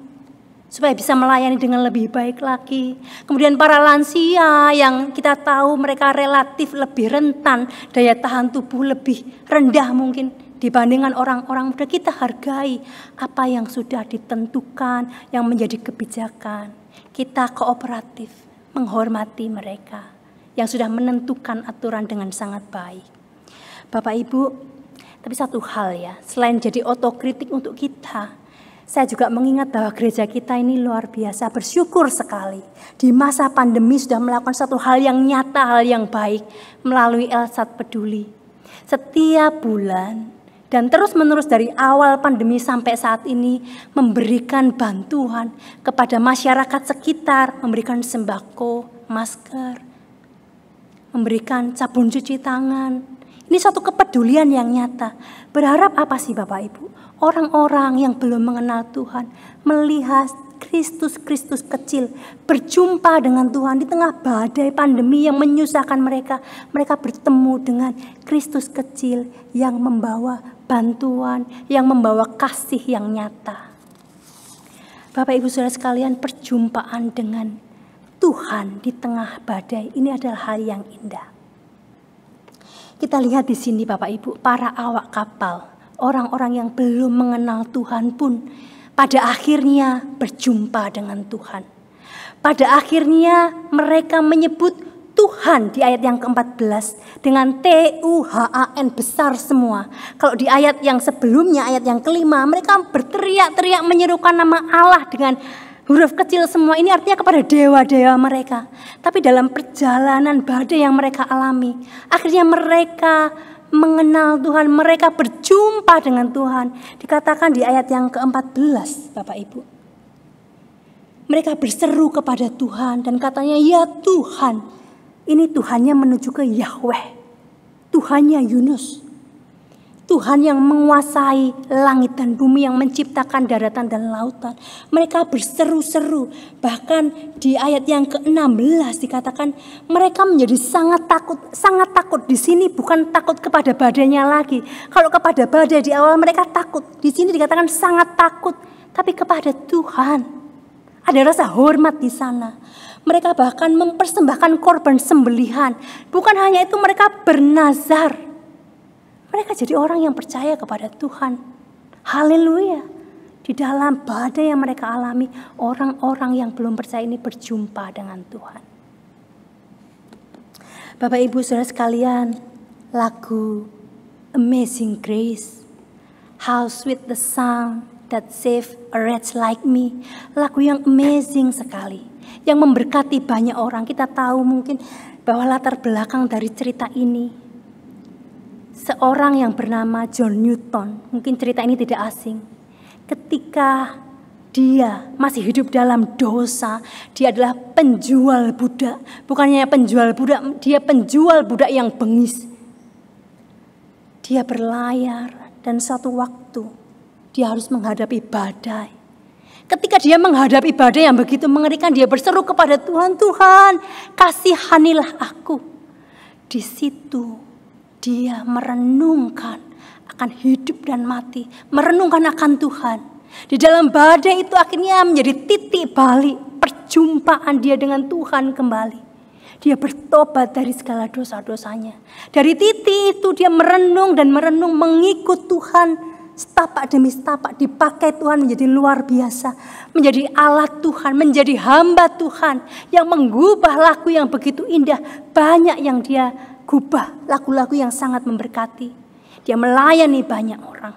supaya bisa melayani dengan lebih baik lagi. Kemudian para lansia yang kita tahu mereka relatif lebih rentan, daya tahan tubuh lebih rendah mungkin dibandingkan orang-orang muda. Kita hargai apa yang sudah ditentukan, yang menjadi kebijakan. Kita kooperatif, menghormati mereka yang sudah menentukan aturan dengan sangat baik. Bapak Ibu, tapi satu hal ya, selain jadi otokritik untuk kita, saya juga mengingat bahwa gereja kita ini luar biasa, bersyukur sekali. Di masa pandemi sudah melakukan satu hal yang nyata, hal yang baik melalui Elsat Peduli. Setiap bulan dan terus-menerus dari awal pandemi sampai saat ini memberikan bantuan kepada masyarakat sekitar, memberikan sembako, masker, memberikan sabun cuci tangan. Ini suatu kepedulian yang nyata. Berharap apa sih Bapak Ibu? Orang-orang yang belum mengenal Tuhan melihat Kristus kecil berjumpa dengan Tuhan di tengah badai pandemi yang menyusahkan mereka. Mereka bertemu dengan Kristus kecil yang membawa bantuan, yang membawa kasih yang nyata. Bapak Ibu Saudara sekalian, perjumpaan dengan Tuhan di tengah badai ini adalah hal yang indah. Kita lihat di sini Bapak Ibu, para awak kapal, orang-orang yang belum mengenal Tuhan pun pada akhirnya berjumpa dengan Tuhan. Pada akhirnya mereka menyebut Tuhan di ayat yang ke-14 dengan Tuhan besar semua. Kalau di ayat yang sebelumnya, ayat yang ke-5, mereka berteriak-teriak menyerukan nama Allah dengan huruf kecil semua. Ini artinya kepada dewa-dewa mereka. Tapi dalam perjalanan badai yang mereka alami, akhirnya mereka mengenal Tuhan, mereka berjumpa dengan Tuhan. Dikatakan di ayat yang ke-14, Bapak Ibu. Mereka berseru kepada Tuhan dan katanya, ya Tuhan. Ini Tuhannya menuju ke Yahweh. Tuhannya Yunus. Tuhan yang menguasai langit dan bumi, yang menciptakan daratan dan lautan. Mereka berseru-seru. Bahkan di ayat yang ke-16 dikatakan mereka menjadi sangat takut. Sangat takut. Di sini bukan takut kepada badainya lagi. Kalau kepada badai di awal mereka takut. Di sini dikatakan sangat takut. Tapi kepada Tuhan. Ada rasa hormat di sana. Mereka bahkan mempersembahkan korban sembelihan. Bukan hanya itu, mereka bernazar. Mereka jadi orang yang percaya kepada Tuhan. Haleluya. Di dalam badai yang mereka alami, orang-orang yang belum percaya ini berjumpa dengan Tuhan. Bapak Ibu Saudara sekalian, lagu Amazing Grace, How Sweet the Sound That Saved a Wretch Like Me. Lagu yang amazing sekali, yang memberkati banyak orang. Kita tahu mungkin bahwa latar belakang dari cerita ini, seorang yang bernama John Newton, mungkin cerita ini tidak asing. Ketika dia masih hidup dalam dosa, dia adalah penjual budak. Bukannya penjual budak, dia penjual budak yang bengis. Dia berlayar dan suatu waktu dia harus menghadapi badai. Ketika dia menghadapi badai yang begitu mengerikan, dia berseru kepada Tuhan, Tuhan, kasihanilah aku. Di situ dia merenungkan akan hidup dan mati, merenungkan akan Tuhan. Di dalam badai itu akhirnya menjadi titik balik perjumpaan dia dengan Tuhan kembali. Dia bertobat dari segala dosa-dosanya. Dari titik itu dia merenung dan merenung, mengikut Tuhan. Setapak demi setapak dipakai Tuhan menjadi luar biasa. Menjadi alat Tuhan, menjadi hamba Tuhan. Yang menggubah lagu yang begitu indah. Banyak yang dia gubah, lagu-lagu yang sangat memberkati. Dia melayani banyak orang.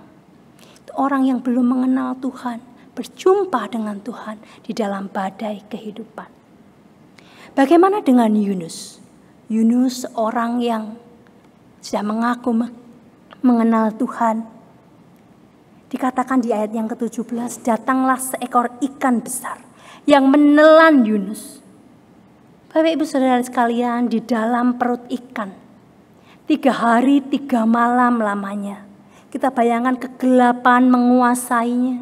Itu orang yang belum mengenal Tuhan, berjumpa dengan Tuhan di dalam badai kehidupan. Bagaimana dengan Yunus? Yunus seorang yang sudah mengaku mengenal Tuhan. Dikatakan di ayat yang ke-17, datanglah seekor ikan besar yang menelan Yunus. Bapak Ibu Saudara sekalian, di dalam perut ikan 3 hari 3 malam lamanya. Kita bayangkan kegelapan menguasainya.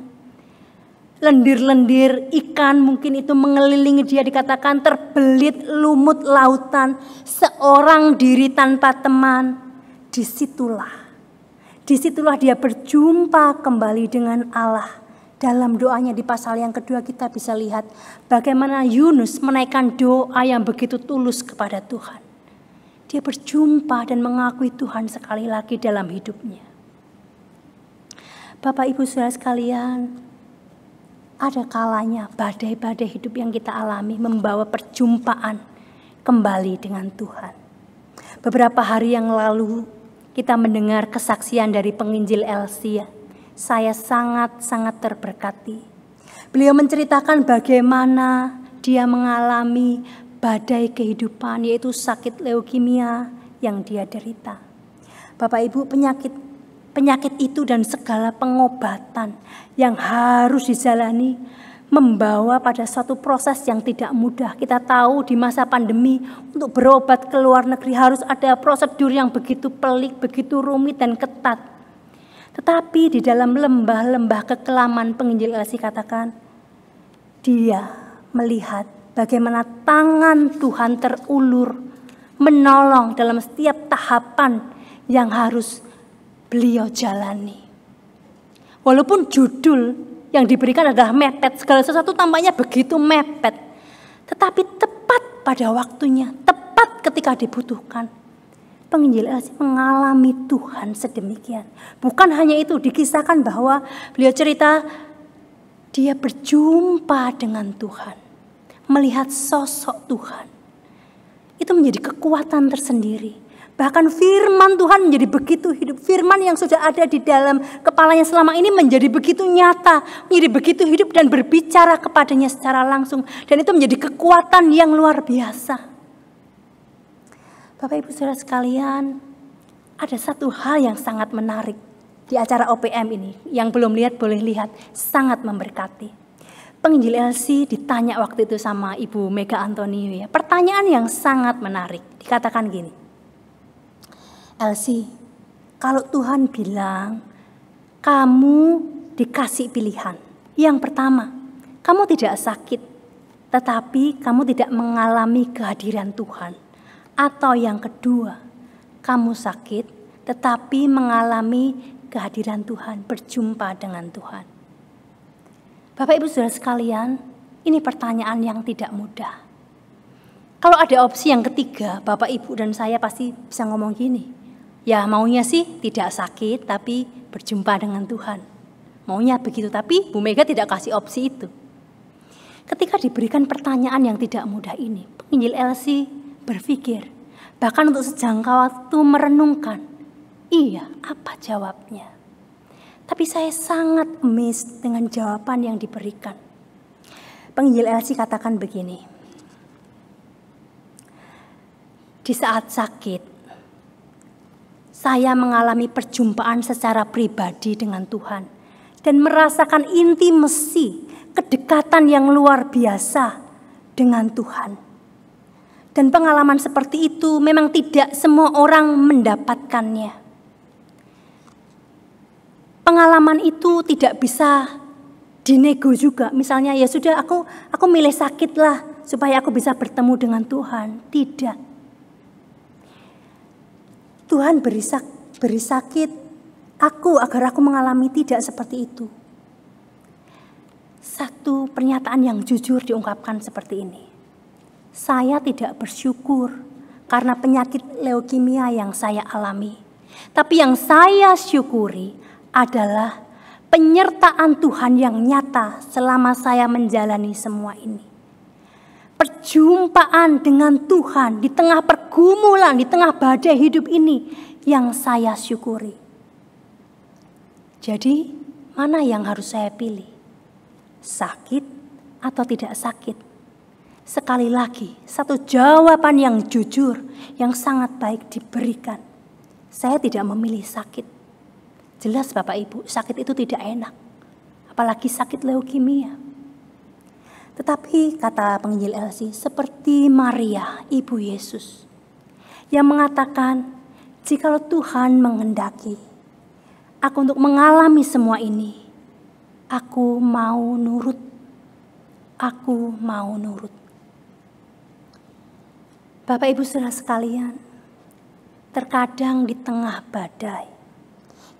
Lendir-lendir ikan mungkin itu mengelilingi dia, dikatakan terbelit lumut lautan. Seorang diri tanpa teman. Disitulah dia berjumpa kembali dengan Allah. Dalam doanya di pasal yang kedua kita bisa lihat bagaimana Yunus menaikkan doa yang begitu tulus kepada Tuhan. Dia berjumpa dan mengakui Tuhan sekali lagi dalam hidupnya. Bapak Ibu Saudara sekalian, ada kalanya badai-badai hidup yang kita alami membawa perjumpaan kembali dengan Tuhan. Beberapa hari yang lalu kita mendengar kesaksian dari penginjil Elsia. Saya sangat-sangat terberkati. Beliau menceritakan bagaimana dia mengalami badai kehidupan, yaitu sakit leukemia yang dia derita. Bapak Ibu, penyakit itu dan segala pengobatan yang harus dijalani membawa pada suatu proses yang tidak mudah. Kita tahu di masa pandemi untuk berobat ke luar negeri harus ada prosedur yang begitu pelik, begitu rumit dan ketat. Tetapi di dalam lembah-lembah kekelaman penginjil Elsia katakan, dia melihat bagaimana tangan Tuhan terulur menolong dalam setiap tahapan yang harus beliau jalani. Walaupun judul yang diberikan adalah mepet, segala sesuatu tampaknya begitu mepet. Tetapi tepat pada waktunya, tepat ketika dibutuhkan. Penginjil Elsia mengalami Tuhan sedemikian. Bukan hanya itu, dikisahkan bahwa beliau cerita dia berjumpa dengan Tuhan. Melihat sosok Tuhan. Itu menjadi kekuatan tersendiri. Bahkan firman Tuhan menjadi begitu hidup. Firman yang sudah ada di dalam kepalanya selama ini menjadi begitu nyata. Menjadi begitu hidup dan berbicara kepadanya secara langsung. Dan itu menjadi kekuatan yang luar biasa. Bapak Ibu Saudara sekalian, ada satu hal yang sangat menarik di acara OPM ini. Yang belum lihat boleh lihat, sangat memberkati. Penginjil Elsie ditanya waktu itu sama Ibu Mega Antonio ya. Pertanyaan yang sangat menarik. Dikatakan gini, Elsie, kalau Tuhan bilang kamu dikasih pilihan. Yang pertama, kamu tidak sakit, tetapi kamu tidak mengalami kehadiran Tuhan. Atau yang kedua, kamu sakit, tetapi mengalami kehadiran Tuhan, berjumpa dengan Tuhan. Bapak Ibu Saudara sekalian, ini pertanyaan yang tidak mudah. Kalau ada opsi yang ketiga, Bapak Ibu dan saya pasti bisa ngomong gini. Ya maunya sih tidak sakit tapi berjumpa dengan Tuhan. Maunya begitu, tapi Bu Mega tidak kasih opsi itu. Ketika diberikan pertanyaan yang tidak mudah ini, Penginjil Elsie berpikir, bahkan untuk sejangka waktu merenungkan, iya apa jawabnya. Tapi saya sangat amazed dengan jawaban yang diberikan. Penginjil Elsie katakan begini, di saat sakit, saya mengalami perjumpaan secara pribadi dengan Tuhan dan merasakan intimasi, kedekatan yang luar biasa dengan Tuhan. Dan pengalaman seperti itu memang tidak semua orang mendapatkannya. Pengalaman itu tidak bisa dinego juga. Misalnya ya sudah aku milih sakit lah supaya aku bisa bertemu dengan Tuhan. Tidak. Tuhan beri sakit aku agar aku mengalami tidak seperti itu. Satu pernyataan yang jujur diungkapkan seperti ini. Saya tidak bersyukur karena penyakit leukemia yang saya alami. Tapi yang saya syukuri adalah penyertaan Tuhan yang nyata selama saya menjalani semua ini. Perjumpaan dengan Tuhan di tengah pergumulan, di tengah badai hidup ini yang saya syukuri. Jadi, mana yang harus saya pilih? Sakit atau tidak sakit? Sekali lagi, satu jawaban yang jujur, yang sangat baik diberikan. Saya tidak memilih sakit. Jelas Bapak Ibu, sakit itu tidak enak. Apalagi sakit leukemia. Tetapi kata Penginjil Elsie, seperti Maria, Ibu Yesus, yang mengatakan, jikalau Tuhan menghendaki aku untuk mengalami semua ini, aku mau nurut. Aku mau nurut. Bapak Ibu Saudara sekalian, terkadang di tengah badai,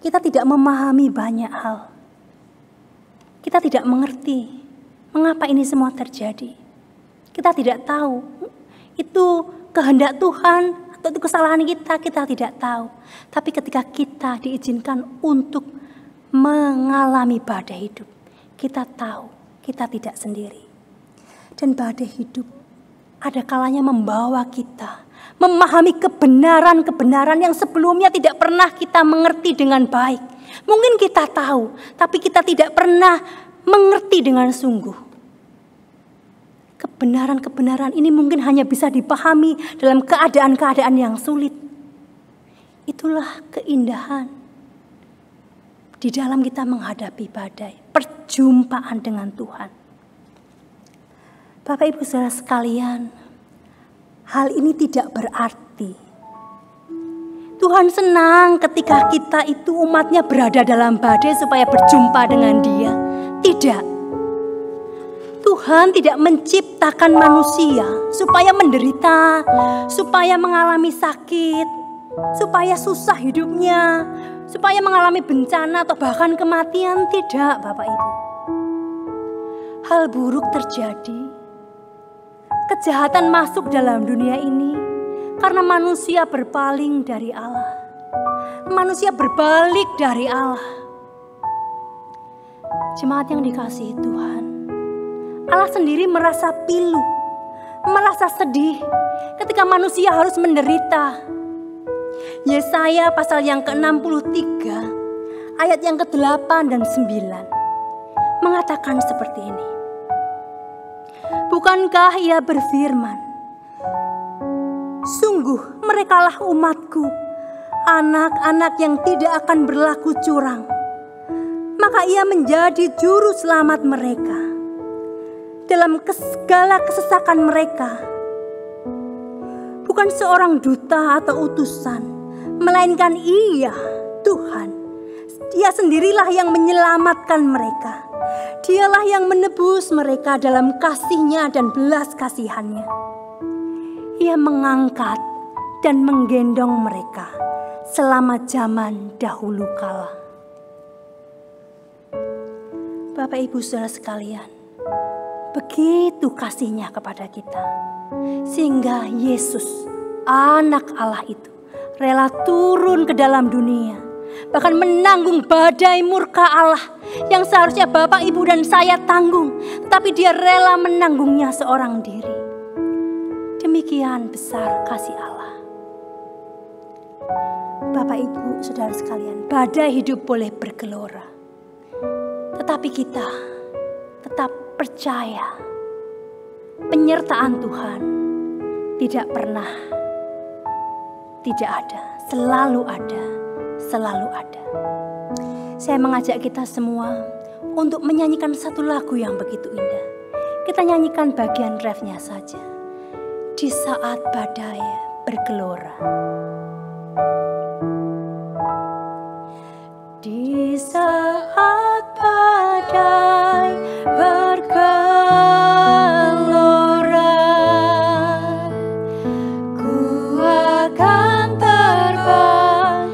kita tidak memahami banyak hal. Kita tidak mengerti mengapa ini semua terjadi. Kita tidak tahu itu kehendak Tuhan atau itu kesalahan kita tidak tahu. Tapi ketika kita diizinkan untuk mengalami badai hidup, kita tahu kita tidak sendiri. Dan badai hidup ada kalanya membawa kita memahami kebenaran-kebenaran yang sebelumnya tidak pernah kita mengerti dengan baik. Mungkin kita tahu, tapi kita tidak pernah mengerti dengan sungguh. Kebenaran-kebenaran ini mungkin hanya bisa dipahami dalam keadaan-keadaan yang sulit. Itulah keindahan di dalam kita menghadapi badai, perjumpaan dengan Tuhan. Bapak Ibu Saudara sekalian, hal ini tidak berarti Tuhan senang ketika kita itu umatnya berada dalam badai supaya berjumpa dengan Dia. Tidak. Tuhan tidak menciptakan manusia supaya menderita, supaya mengalami sakit, supaya susah hidupnya, supaya mengalami bencana atau bahkan kematian. Tidak, Bapak Ibu. Hal buruk terjadi. Kejahatan masuk dalam dunia ini karena manusia berpaling dari Allah. Manusia berbalik dari Allah. Jemaat yang dikasihi Tuhan, Allah sendiri merasa pilu, merasa sedih ketika manusia harus menderita. Yesaya pasal yang ke-63 ayat yang ke-8 dan 9 mengatakan seperti ini. Bukankah Ia berfirman, sungguh merekalah umatku, anak-anak yang tidak akan berlaku curang. Maka Ia menjadi juru selamat mereka. dalam segala kesesakan mereka. Bukan seorang duta atau utusan, melainkan Ia, Tuhan. Dia sendirilah yang menyelamatkan mereka. Dialah yang menebus mereka dalam kasih-Nya dan belas kasihan-Nya. Ia mengangkat dan menggendong mereka selama zaman dahulu kala. Bapak Ibu Saudara sekalian, begitu kasih-Nya kepada kita, sehingga Yesus, anak Allah itu, rela turun ke dalam dunia, bahkan menanggung badai murka Allah yang seharusnya Bapak, Ibu, dan saya tanggung, tapi Dia rela menanggungnya seorang diri. Demikian besar kasih Allah. Bapak, Ibu, Saudara sekalian, badai hidup boleh bergelora, tetapi kita tetap percaya penyertaan Tuhan tidak pernah tidak ada, selalu ada, selalu ada. Saya mengajak kita semua untuk menyanyikan satu lagu yang begitu indah. Kita nyanyikan bagian refnya saja. Di saat badai bergelora. Di saat badai bergelora, ku akan terbang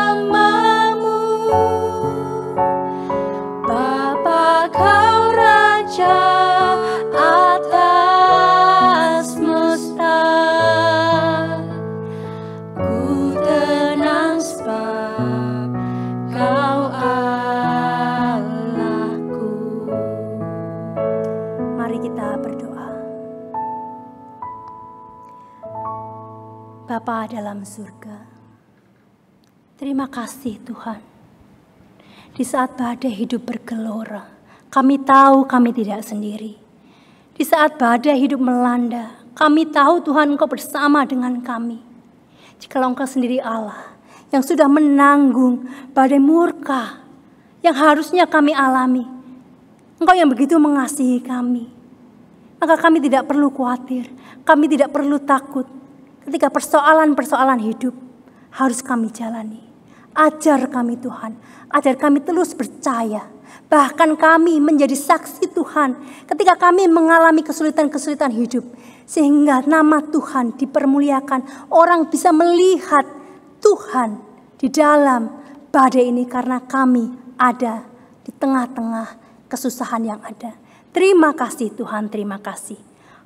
bersamamu. Bapa, Kau Raja atas semesta, ku tenang sebab Kau Allahku. Mari kita berdoa. Bapa dalam surga, terima kasih Tuhan. Di saat badai hidup bergelora, kami tahu kami tidak sendiri. Di saat badai hidup melanda, kami tahu Tuhan Engkau bersama dengan kami. Jikalau Engkau sendiri Allah yang sudah menanggung badai murka yang harusnya kami alami, Engkau yang begitu mengasihi kami, maka kami tidak perlu khawatir, kami tidak perlu takut ketika persoalan-persoalan hidup harus kami jalani. Ajar kami Tuhan, ajar kami terus percaya. Bahkan kami menjadi saksi Tuhan ketika kami mengalami kesulitan-kesulitan hidup. Sehingga nama Tuhan dipermuliakan. Orang bisa melihat Tuhan di dalam badai ini karena kami ada di tengah-tengah kesusahan yang ada. Terima kasih Tuhan, terima kasih.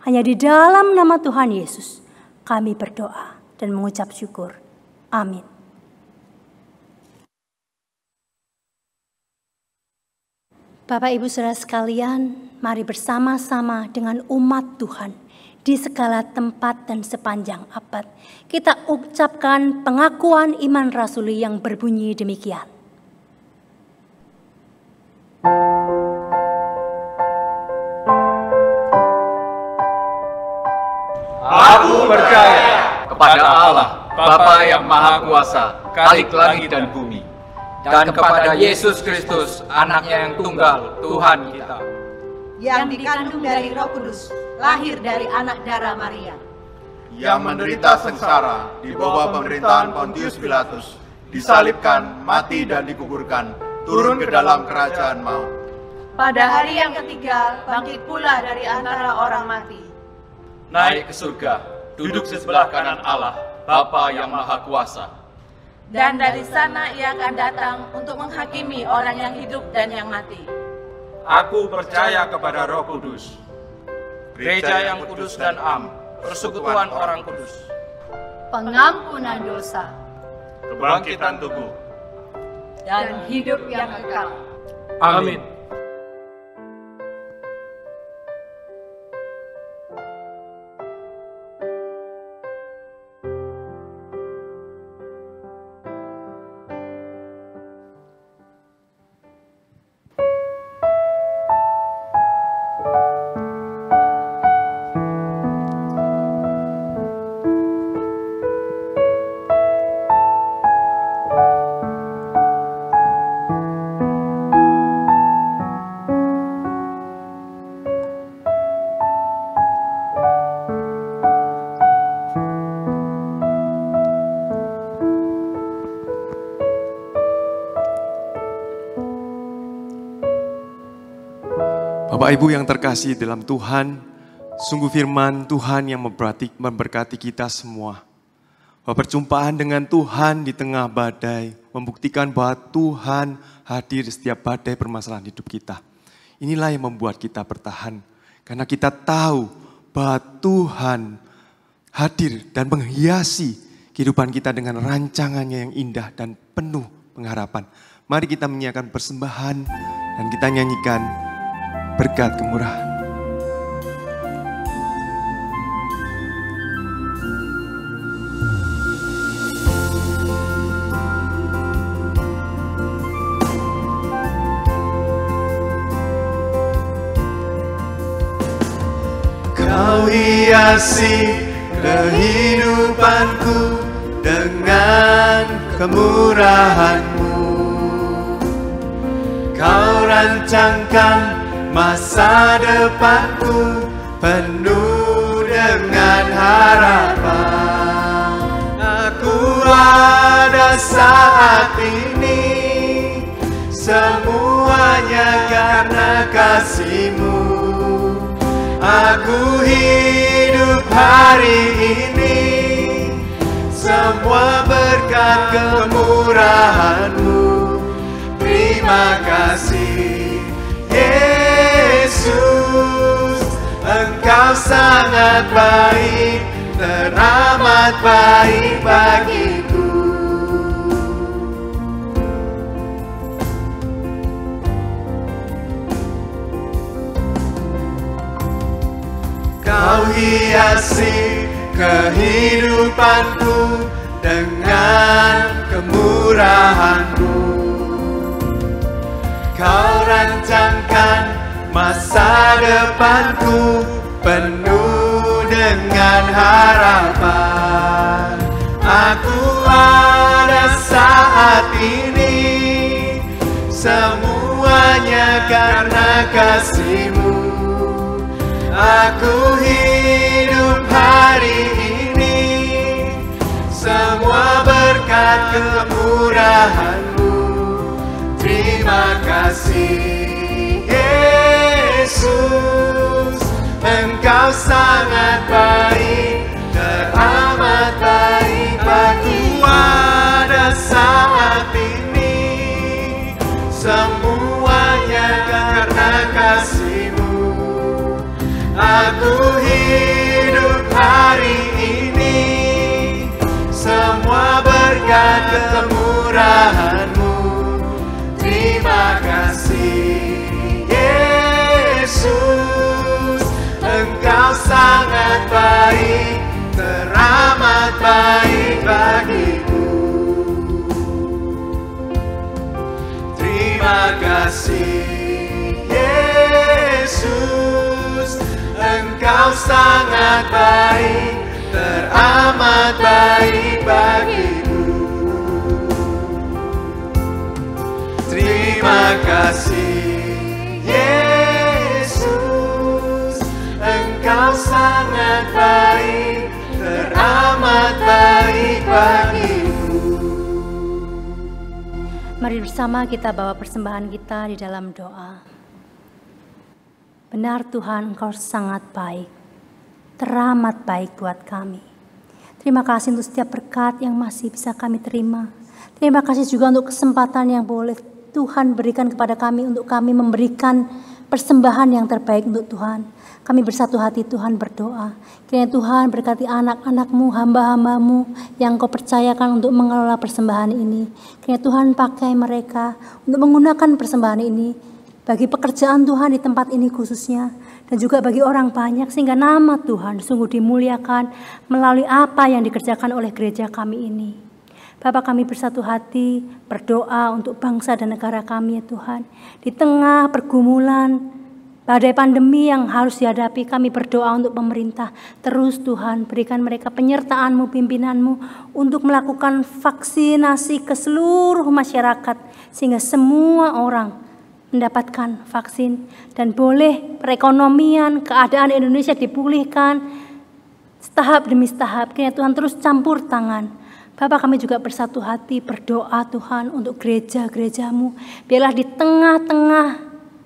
Hanya di dalam nama Tuhan Yesus kami berdoa dan mengucap syukur. Amin. Bapak Ibu Saudara sekalian, mari bersama-sama dengan umat Tuhan di segala tempat dan sepanjang abad kita ucapkan pengakuan iman rasuli yang berbunyi demikian. Aku percaya kepada Allah, Bapa yang Maha Kuasa, Khalik langit dan bumi, dan kepada Yesus Kristus, Anaknya yang tunggal, Tuhan kita, yang dikandung dari Roh Kudus, lahir dari anak darah Maria, yang menderita sengsara di bawah pemerintahan Pontius Pilatus, disalibkan, mati dan dikuburkan, turun ke dalam kerajaan maut. pada hari yang ketiga bangkit pula dari antara orang mati, naik ke surga, duduk di sebelah kanan Allah, Bapa yang Maha Kuasa. dan dari sana ia akan datang untuk menghakimi orang yang hidup dan yang mati. Aku percaya kepada Roh Kudus, gereja yang kudus dan am, persekutuan orang kudus, Pengampunan dosa Kebangkitan tubuh. dan hidup yang kekal. Amin. Bapak Ibu yang terkasih dalam Tuhan, sungguh firman Tuhan yang memberkati kita semua. Bahwa perjumpaan dengan Tuhan di tengah badai membuktikan bahwa Tuhan hadir di setiap badai permasalahan hidup kita. Inilah yang membuat kita bertahan. Karena kita tahu bahwa Tuhan hadir dan menghiasi kehidupan kita dengan rancangannya yang indah dan penuh pengharapan. Mari kita menyiapkan persembahan dan kita nyanyikan berkat kemurahan. Kau hiasi kehidupanku dengan kemurahan-Mu. Kau rancangkan masa depanku penuh dengan harapan. Aku ada saat ini, semuanya karena kasih-Mu. Aku hidup hari ini, semua berkat kemurahan-Mu. Terima kasih Yesus, Engkau sangat baik, teramat baik bagiku. Kau hiasi kehidupanku dengan kemurahan-Mu. Kau rancangkan masa depanku penuh dengan harapan. Aku ada saat ini, semuanya karena kasih-Mu. Aku hidup hari ini, semua berkat kemurahan-Mu. Terima kasih Yesus, Engkau sangat baik, teramat baik bagi pada saat ini. Semuanya karena kasih-Mu. Aku hidup hari ini, semua berkat kemurahan-Mu. Terima kasih Yesus, Engkau sangat baik, teramat baik bagiku. Terima kasih Yesus, Engkau sangat baik, teramat baik bagiku. Terima kasih Yesus, Engkau sangat baik, teramat baik bagiku. Mari bersama kita bawa persembahan kita di dalam doa. Benar Tuhan, Engkau sangat baik, teramat baik buat kami. Terima kasih untuk setiap berkat yang masih bisa kami terima. Terima kasih juga untuk kesempatan yang boleh Tuhan berikan kepada kami untuk kami memberikan persembahan yang terbaik untuk Tuhan. Kami bersatu hati Tuhan berdoa. Kiranya Tuhan berkati anak-anak-Mu, hamba-hamba-Mu yang Kau percayakan untuk mengelola persembahan ini. Kiranya Tuhan pakai mereka untuk menggunakan persembahan ini bagi pekerjaan Tuhan di tempat ini khususnya, dan juga bagi orang banyak, sehingga nama Tuhan sungguh dimuliakan melalui apa yang dikerjakan oleh gereja kami ini. Bapak, kami bersatu hati berdoa untuk bangsa dan negara kami ya Tuhan. Di tengah pergumulan badai pandemi yang harus dihadapi, kami berdoa untuk pemerintah. Terus Tuhan berikan mereka penyertaan-Mu, pimpinan-Mu untuk melakukan vaksinasi ke seluruh masyarakat, sehingga semua orang mendapatkan vaksin dan boleh perekonomian, keadaan Indonesia dipulihkan setahap demi setahap. Kiranya Tuhan terus campur tangan. Bapak, kami juga bersatu hati berdoa Tuhan untuk gereja-gereja-Mu. Biarlah di tengah-tengah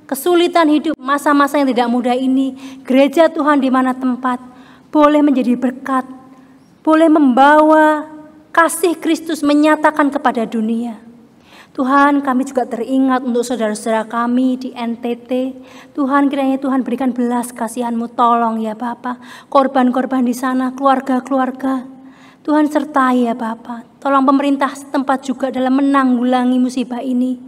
kesulitan hidup, masa-masa yang tidak mudah ini, gereja Tuhan di mana tempat boleh menjadi berkat, boleh membawa kasih Kristus menyatakan kepada dunia. Tuhan, kami juga teringat untuk saudara-saudara kami di NTT. Tuhan, kiranya Tuhan berikan belas kasihan-Mu, tolong ya Bapa, korban-korban di sana, keluarga-keluarga. Tuhan sertai ya Bapa, tolong pemerintah setempat juga dalam menanggulangi musibah ini.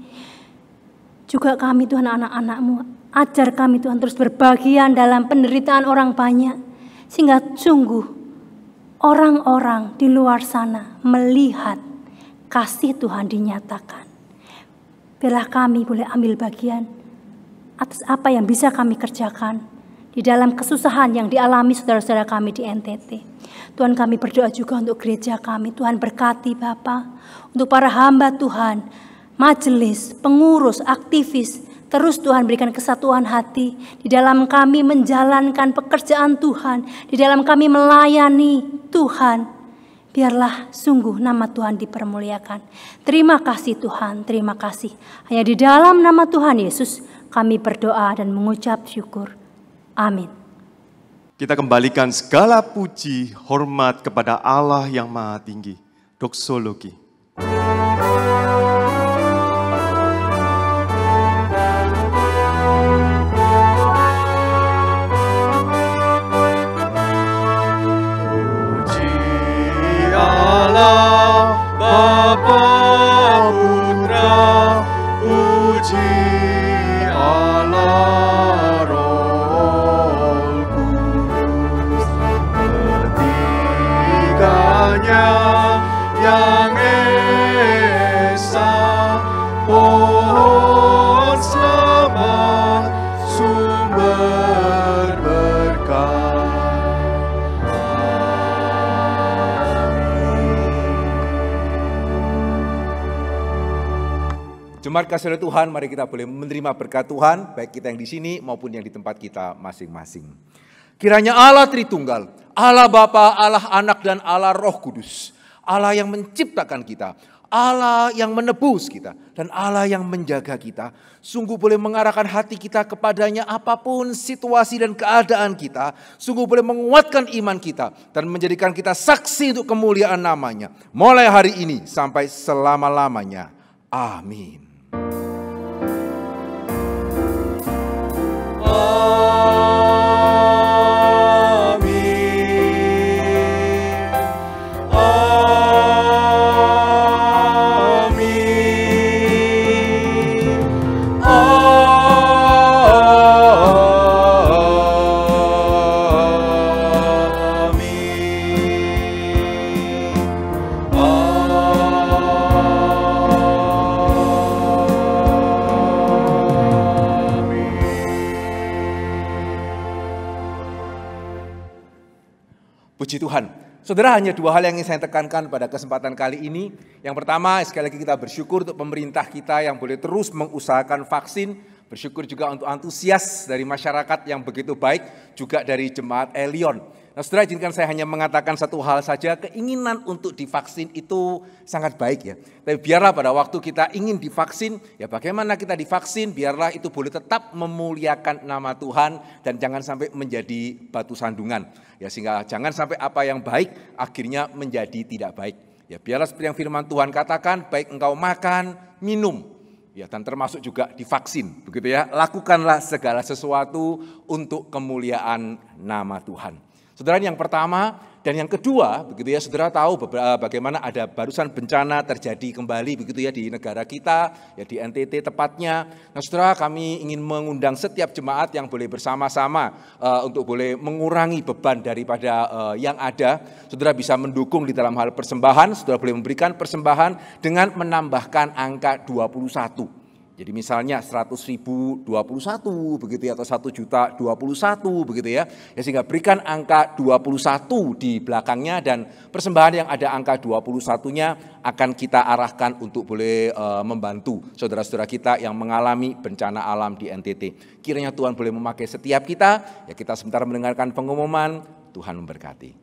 Juga kami Tuhan, anak-anak-Mu, ajar kami Tuhan terus berbagian dalam penderitaan orang banyak, sehingga sungguh orang-orang di luar sana melihat kasih Tuhan dinyatakan. Biarlah kami boleh ambil bagian atas apa yang bisa kami kerjakan di dalam kesusahan yang dialami saudara-saudara kami di NTT. Tuhan, kami berdoa juga untuk gereja kami. Tuhan berkati Bapa, untuk para hamba Tuhan, majelis, pengurus, aktivis, terus Tuhan berikan kesatuan hati di dalam kami menjalankan pekerjaan Tuhan, di dalam kami melayani Tuhan. Biarlah sungguh nama Tuhan dipermuliakan. Terima kasih Tuhan, terima kasih. Hanya di dalam nama Tuhan Yesus kami berdoa dan mengucap syukur. Amin. Kita kembalikan segala puji, hormat kepada Allah yang Maha Tinggi. Doksologi. Allah Bapa Putra, puji Allah Roh Kudus, ketiganya yang esa, pohon selamat, sumber berkah. Jemaat kasih oleh Tuhan, mari kita boleh menerima berkat Tuhan, baik kita yang di sini maupun yang di tempat kita masing-masing. Kiranya Allah Tritunggal, Allah Bapa, Allah Anak, dan Allah Roh Kudus, Allah yang menciptakan kita, Allah yang menebus kita, dan Allah yang menjaga kita, sungguh boleh mengarahkan hati kita kepadanya apapun situasi dan keadaan kita, sungguh boleh menguatkan iman kita, dan menjadikan kita saksi untuk kemuliaan namanya, mulai hari ini sampai selama-lamanya. Amin. Puji Tuhan. Saudara, hanya dua hal yang ingin saya tekankan pada kesempatan kali ini. Yang pertama, sekali lagi kita bersyukur untuk pemerintah kita yang boleh terus mengusahakan vaksin. Bersyukur juga untuk antusias dari masyarakat yang begitu baik, juga dari jemaat Elion. Nah, saudara, izinkan saya hanya mengatakan satu hal saja, keinginan untuk divaksin itu sangat baik ya. Tapi biarlah pada waktu kita ingin divaksin, ya bagaimana kita divaksin, biarlah itu boleh tetap memuliakan nama Tuhan dan jangan sampai menjadi batu sandungan. Ya, sehingga jangan sampai apa yang baik akhirnya menjadi tidak baik. Ya, biarlah seperti yang firman Tuhan katakan, baik engkau makan, minum, ya, dan termasuk juga divaksin, begitu ya. Lakukanlah segala sesuatu untuk kemuliaan nama Tuhan. Saudara, yang pertama dan yang kedua, begitu ya, saudara tahu bagaimana ada barusan bencana terjadi kembali, begitu ya, di negara kita, ya di NTT tepatnya. Nah, saudara, kami ingin mengundang setiap jemaat yang boleh bersama-sama untuk boleh mengurangi beban daripada yang ada. Saudara bisa mendukung di dalam hal persembahan, saudara boleh memberikan persembahan dengan menambahkan angka 21. Jadi misalnya 100.000 21 begitu ya, atau 1.000.000 21 begitu ya. Ya, sehingga berikan angka 21 di belakangnya, dan persembahan yang ada angka 21-nya akan kita arahkan untuk boleh membantu saudara-saudara kita yang mengalami bencana alam di NTT. Kiranya Tuhan boleh memakai setiap kita. Ya, kita sebentar mendengarkan pengumuman. Tuhan memberkati.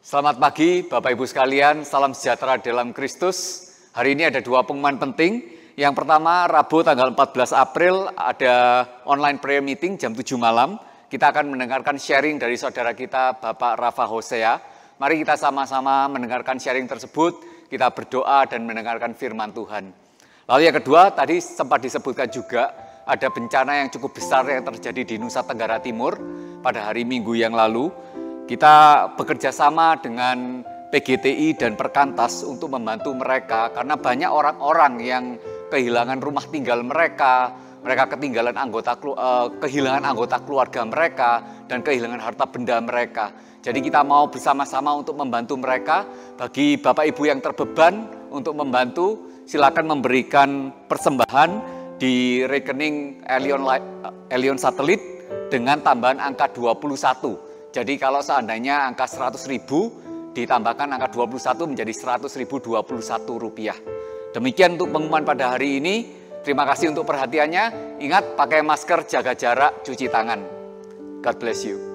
Selamat pagi Bapak Ibu sekalian, salam sejahtera dalam Kristus. Hari ini ada 2 pengumuman penting. Yang pertama, Rabu tanggal 14 April ada online prayer meeting jam 7 malam. Kita akan mendengarkan sharing dari saudara kita Bapak Rafa Hosea. Mari kita sama-sama mendengarkan sharing tersebut, kita berdoa dan mendengarkan firman Tuhan. Lalu yang kedua, tadi sempat disebutkan juga ada bencana yang cukup besar yang terjadi di Nusa Tenggara Timur pada hari Minggu yang lalu. Kita bekerja sama dengan PGTI dan Perkantas untuk membantu mereka karena banyak orang-orang yang kehilangan rumah tinggal mereka kehilangan anggota keluarga mereka dan kehilangan harta benda mereka. Jadi kita mau bersama-sama untuk membantu mereka. Bagi Bapak Ibu yang terbeban untuk membantu, silakan memberikan persembahan di rekening Elion Satelit dengan tambahan angka 21. Jadi kalau seandainya angka 100.000 ditambahkan angka 21 menjadi 100.021 rupiah. Demikian untuk pengumuman pada hari ini. Terima kasih untuk perhatiannya. Ingat pakai masker, jaga jarak, cuci tangan. God bless you.